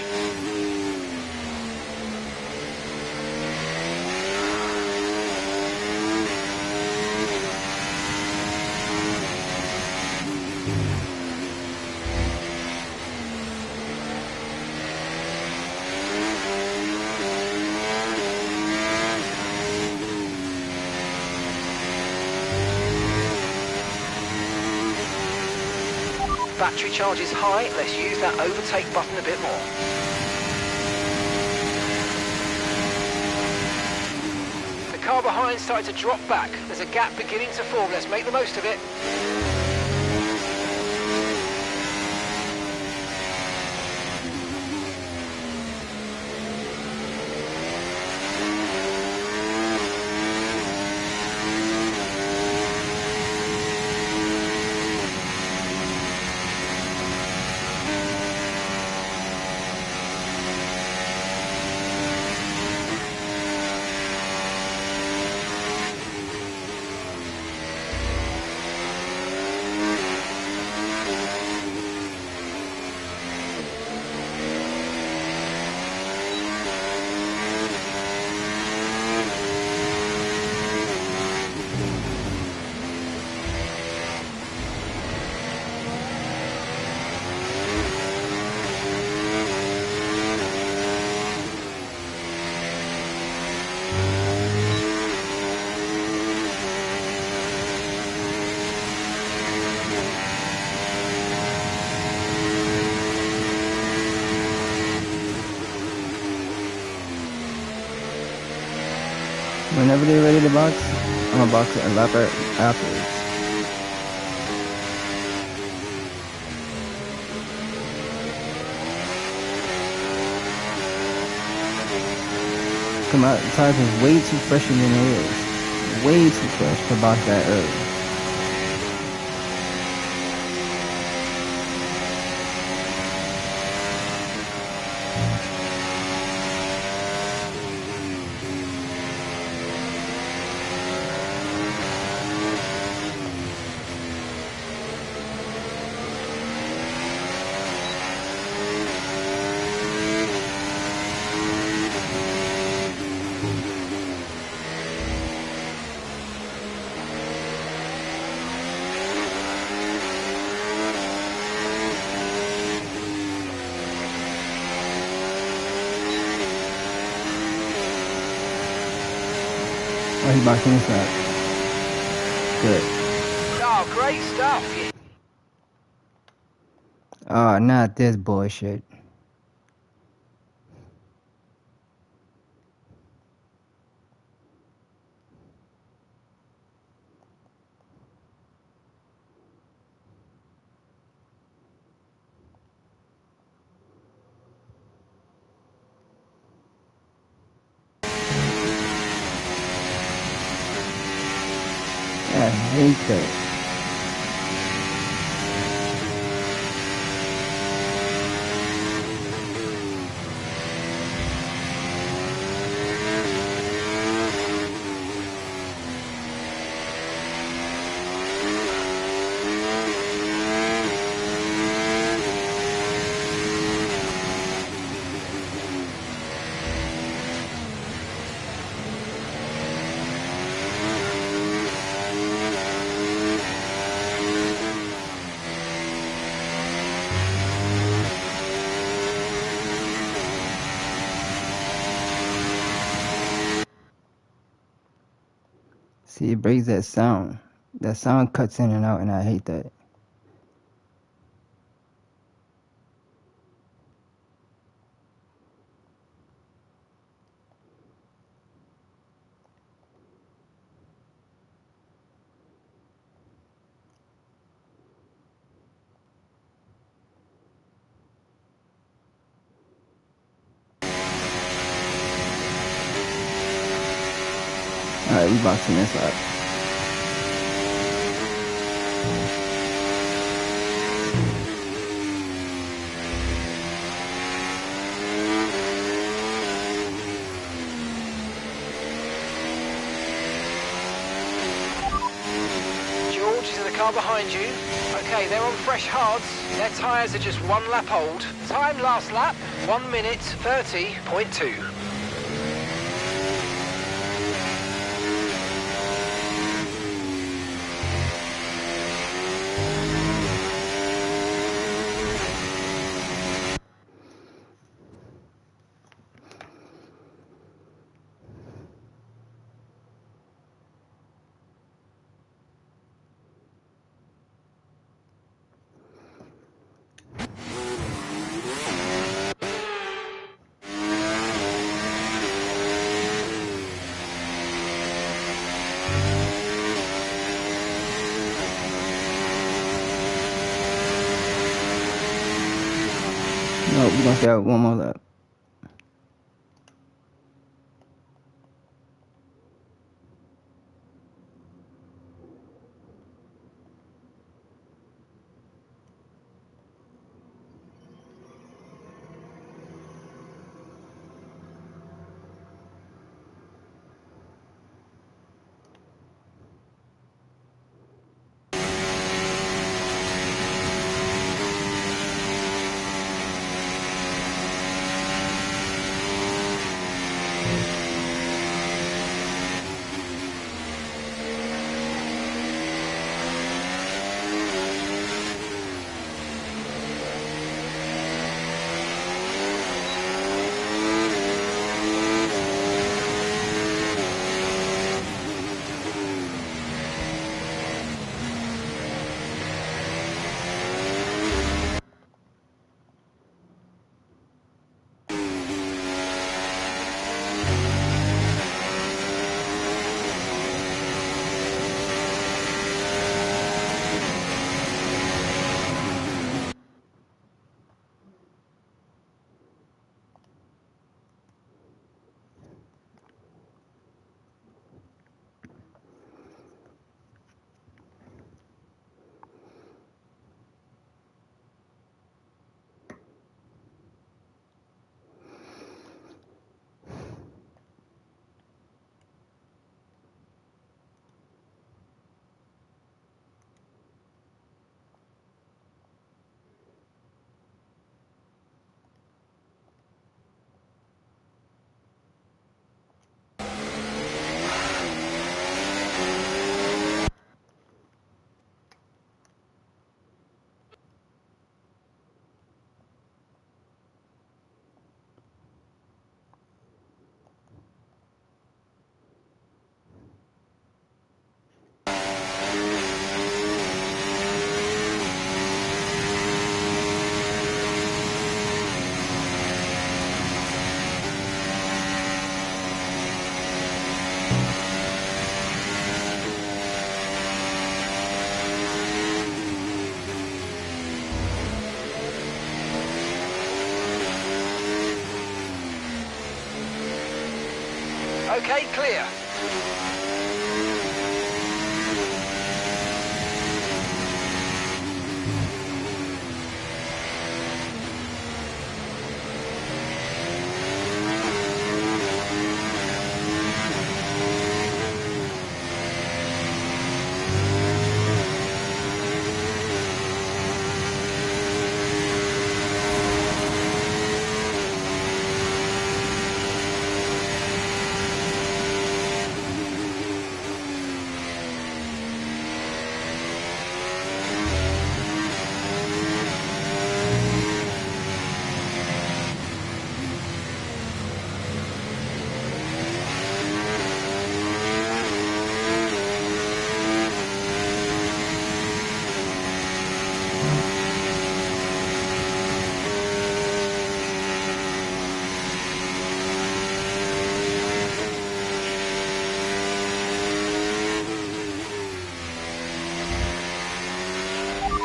Battery charge is high, let's use that overtake button a bit more. The car behind started to drop back. There's a gap beginning to form, let's make the most of it. Whenever they're ready to box, I'm gonna box it a lap afterwards. Come out, the tires is way too fresh than it is. Way too fresh to box that early. Oh, he boxing this up. Good. Oh, great stuff. Oh, not this bullshit. I hate that. See, it breaks that sound. That sound cuts in and out, and I hate that. Alright, we boxing this up. George is in the car behind you. Okay, they're on fresh hards. Their tyres are just 1 lap old. Time last lap, 1 minute 30.2. No, we're gonna stay out one more lap. Okay, clear.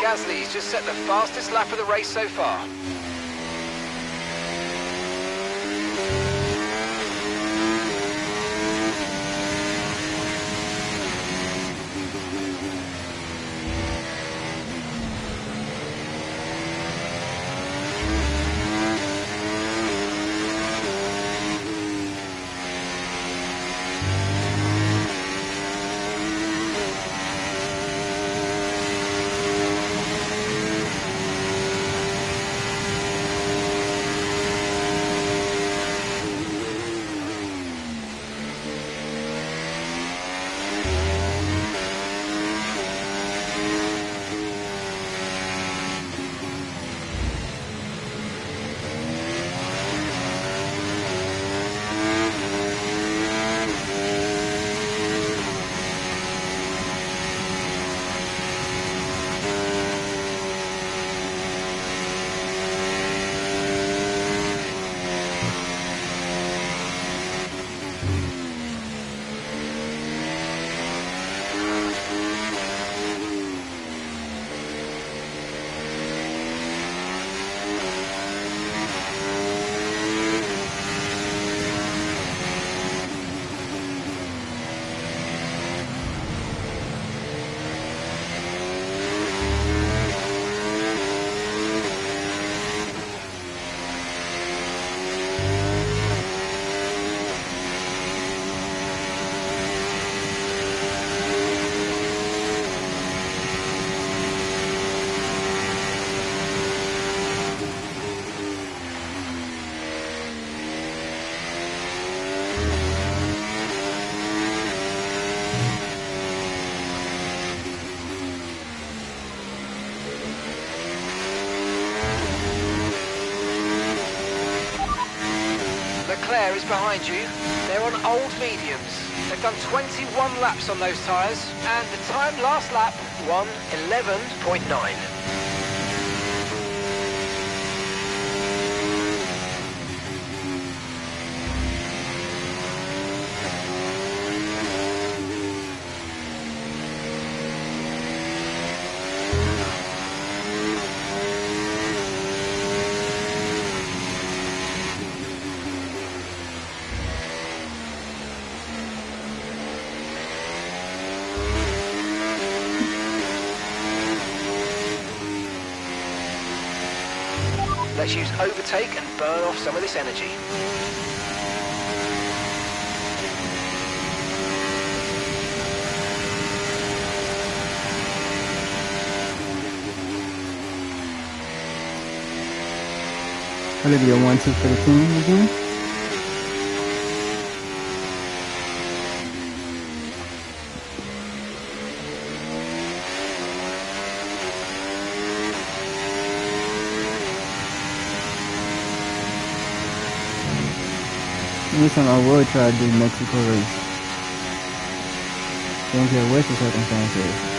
Gasly's just set the fastest lap of the race so far. Leclerc is behind you. They're on old mediums. They've done 21 laps on those tyres, and the time last lap, 1:11.9. Let's use overtake and burn off some of this energy. Olivia 1-2 for the team again. This time I will try to do Mexico race. Don't care what the circumstances.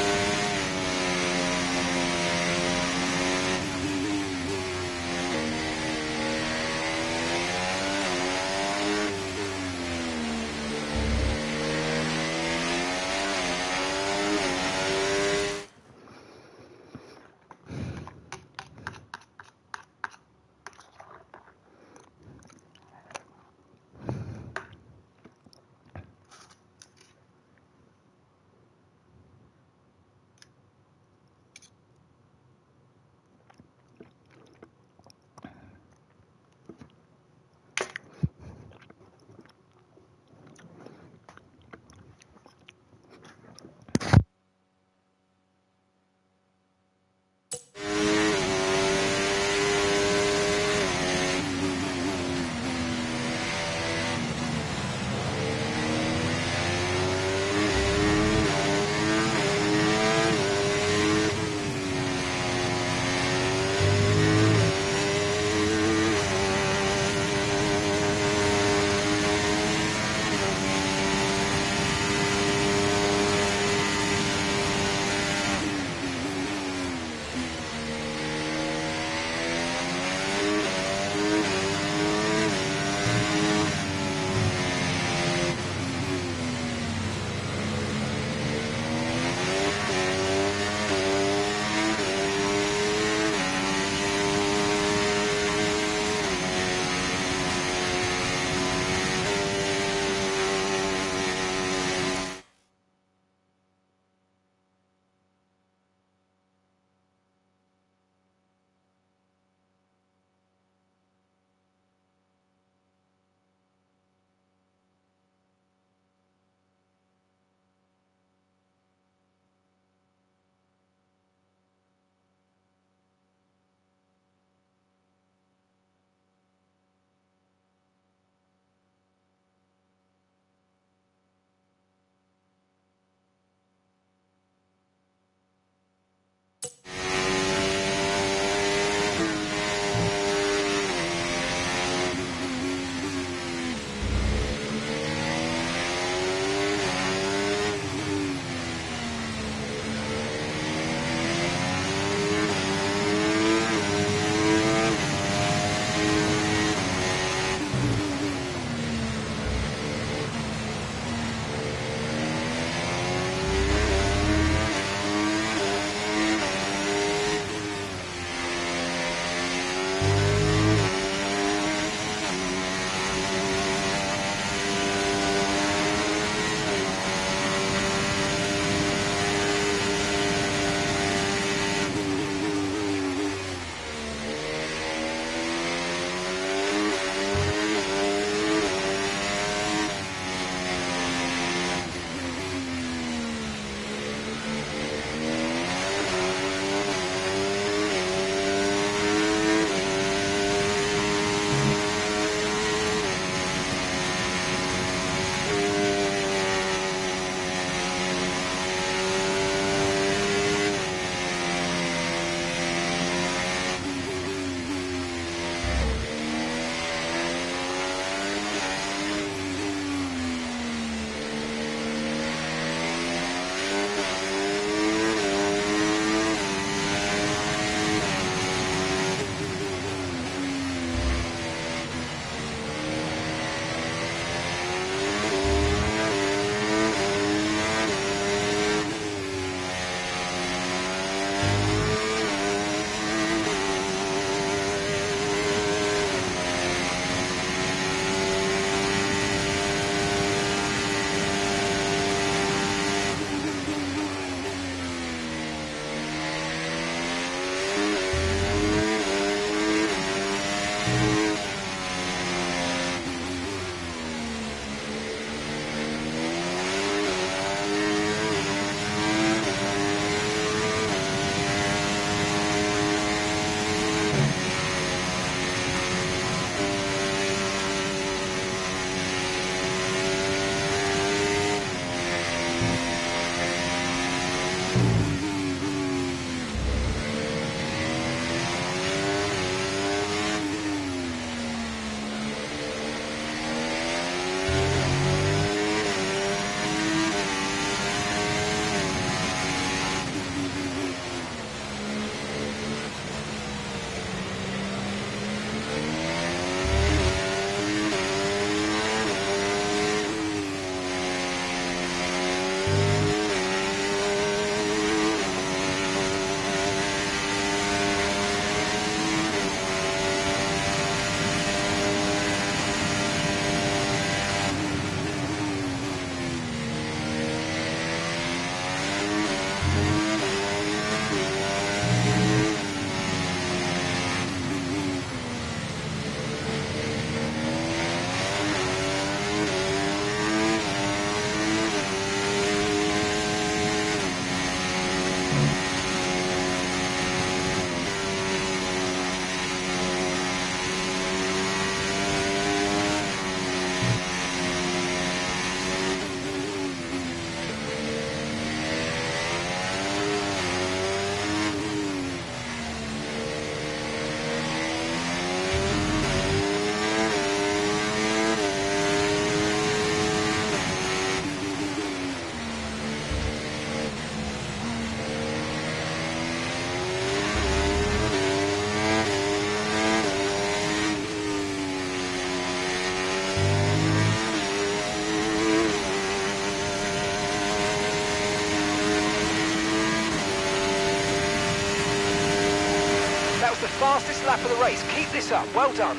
the fastest lap of the race. Keep this up. Well done.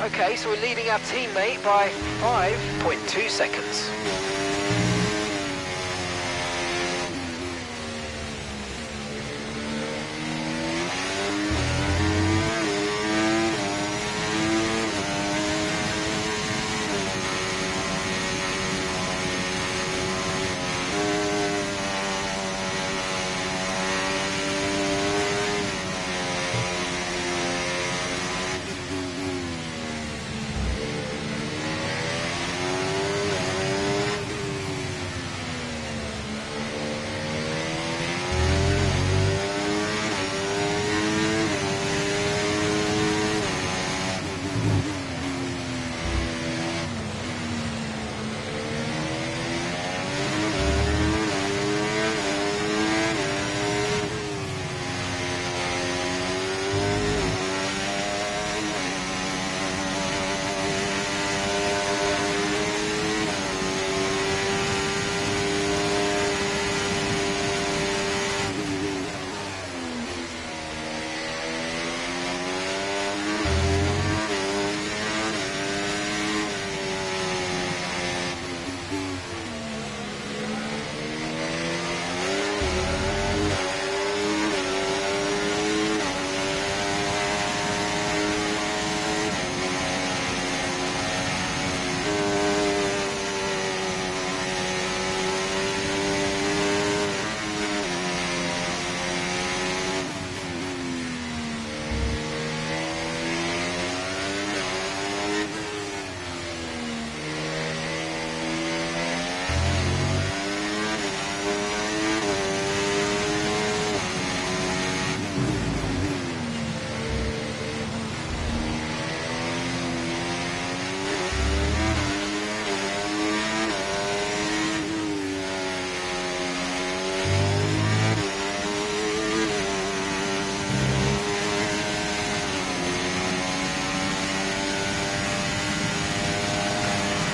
Okay, so we're leading our teammate by 5.2 seconds.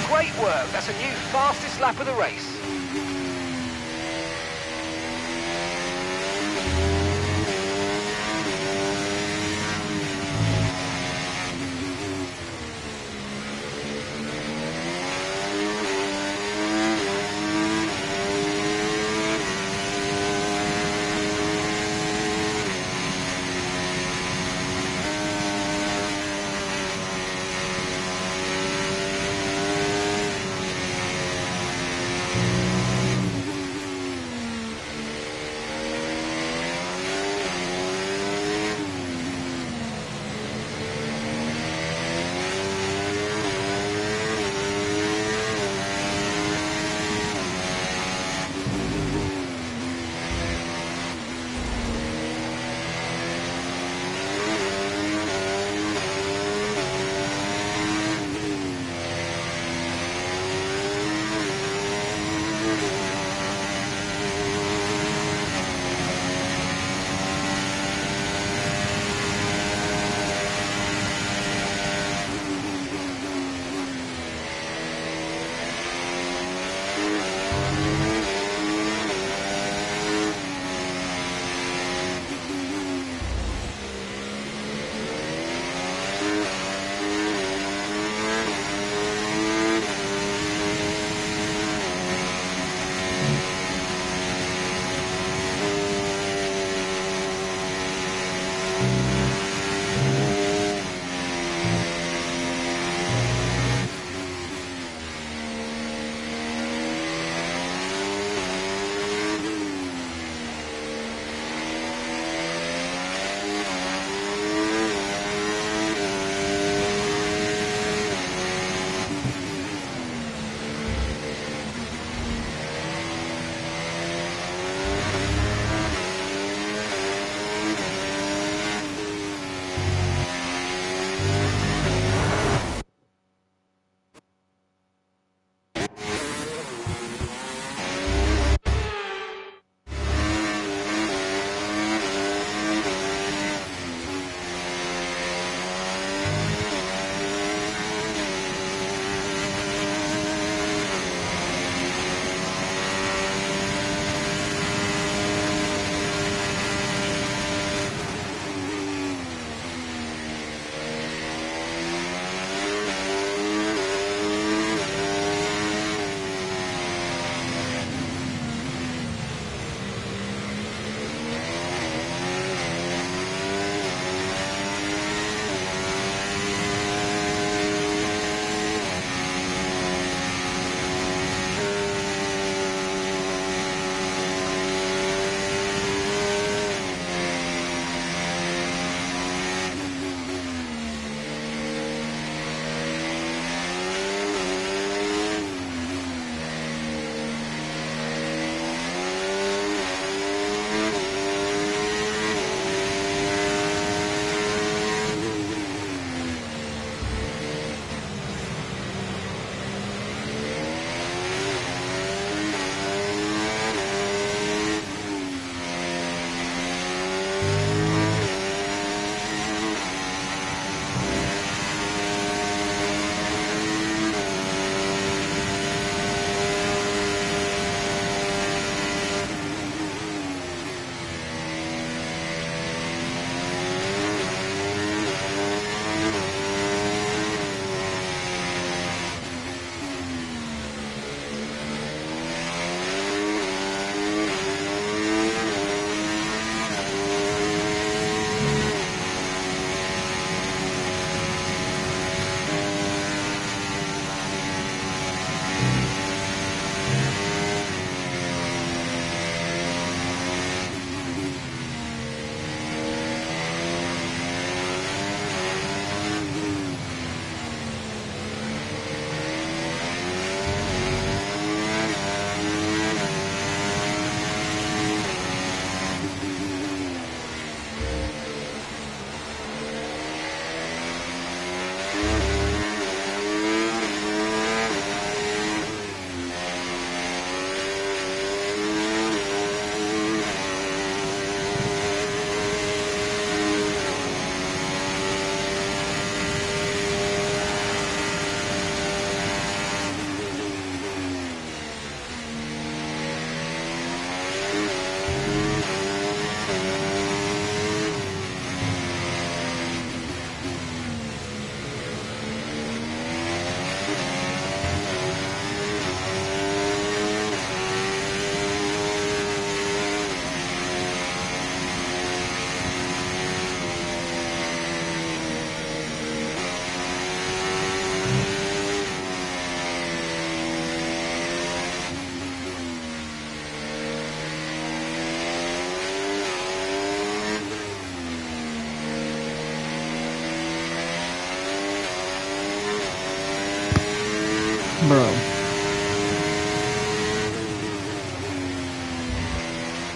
Great work, that's a new fastest lap of the race.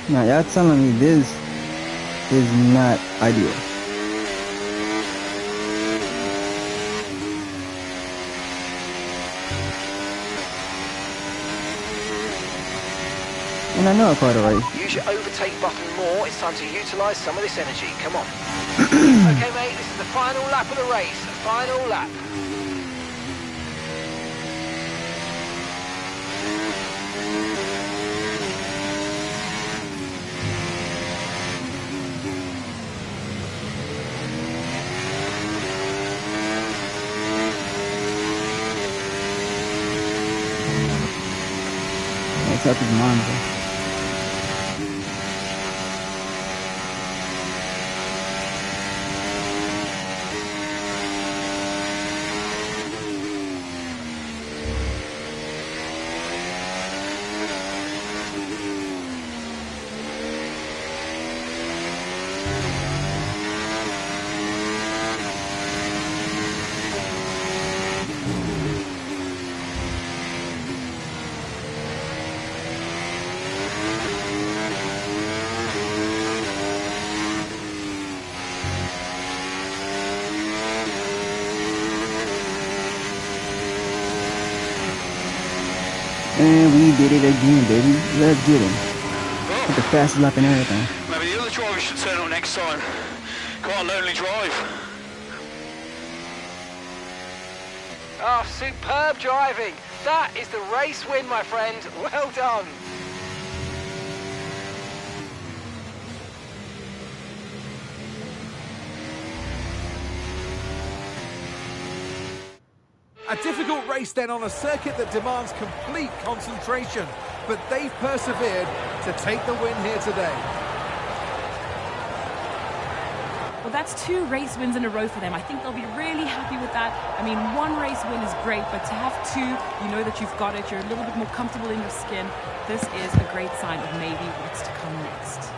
Now y'all telling me this is not ideal. And I know I caught it right. Use your overtake button more. It's time to utilise some of this energy. Come on. Okay, mate, this is the final lap of the race. The final lap. What's up with Monza? And we did it again, baby. Let's get him. With the fastest lap and everything. Maybe the other driver should turn up next time. Quite a lonely drive. Oh, superb driving. That is the race win, my friend. Well done. A difficult race then on a circuit that demands complete concentration, but they've persevered to take the win here today. Well, that's 2 race wins in a row for them. I think they'll be really happy with that. I mean, 1 race win is great, but to have 2, you know that you've got it. You're a little bit more comfortable in your skin. This is a great sign of maybe what's to come next.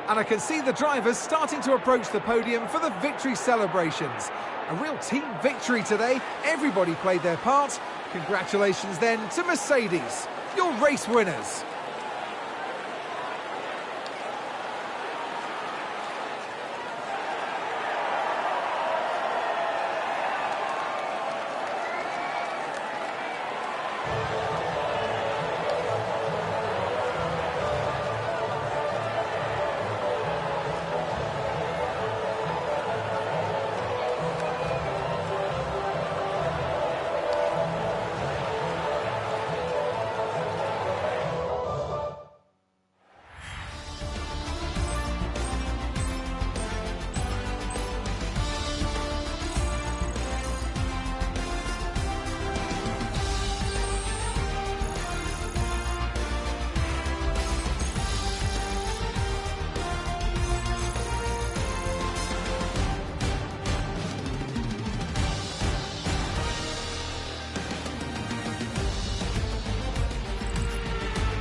And I can see the drivers starting to approach the podium for the victory celebrations. A real team victory today. Everybody played their part. Congratulations then to Mercedes, your race winners.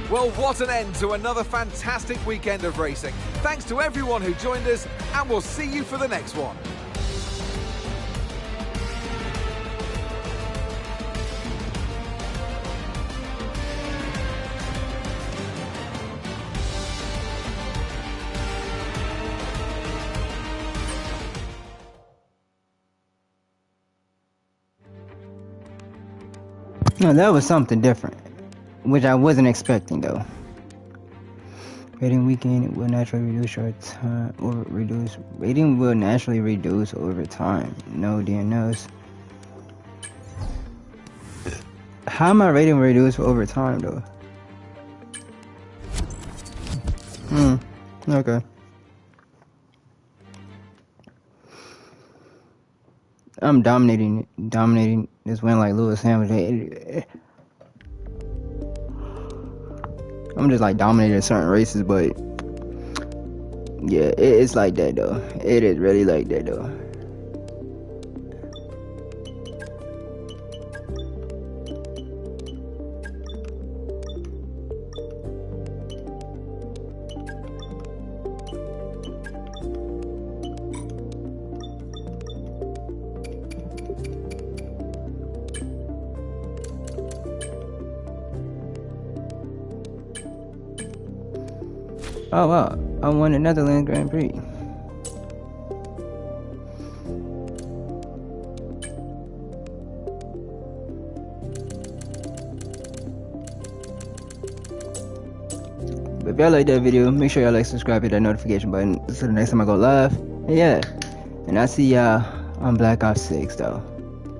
Well, what an end to another fantastic weekend of racing. Thanks to everyone who joined us, and we'll see you for the next one. No, that was something different, which I wasn't expecting though. Rating weekend will naturally reduce your time, or reduce. Rating will naturally reduce over time. No DNOs. How am I rating reduce over time though? Okay. I'm dominating this win like Lewis Hamilton. I'm just like dominating certain races, but yeah, it's like that though. It is really like that though. Oh wow, I won the Netherlands Grand Prix. But if y'all like that video, make sure y'all like, subscribe, hit that notification button so the next time I go live. And yeah, and I'll see y'all on Black Ops 6 though.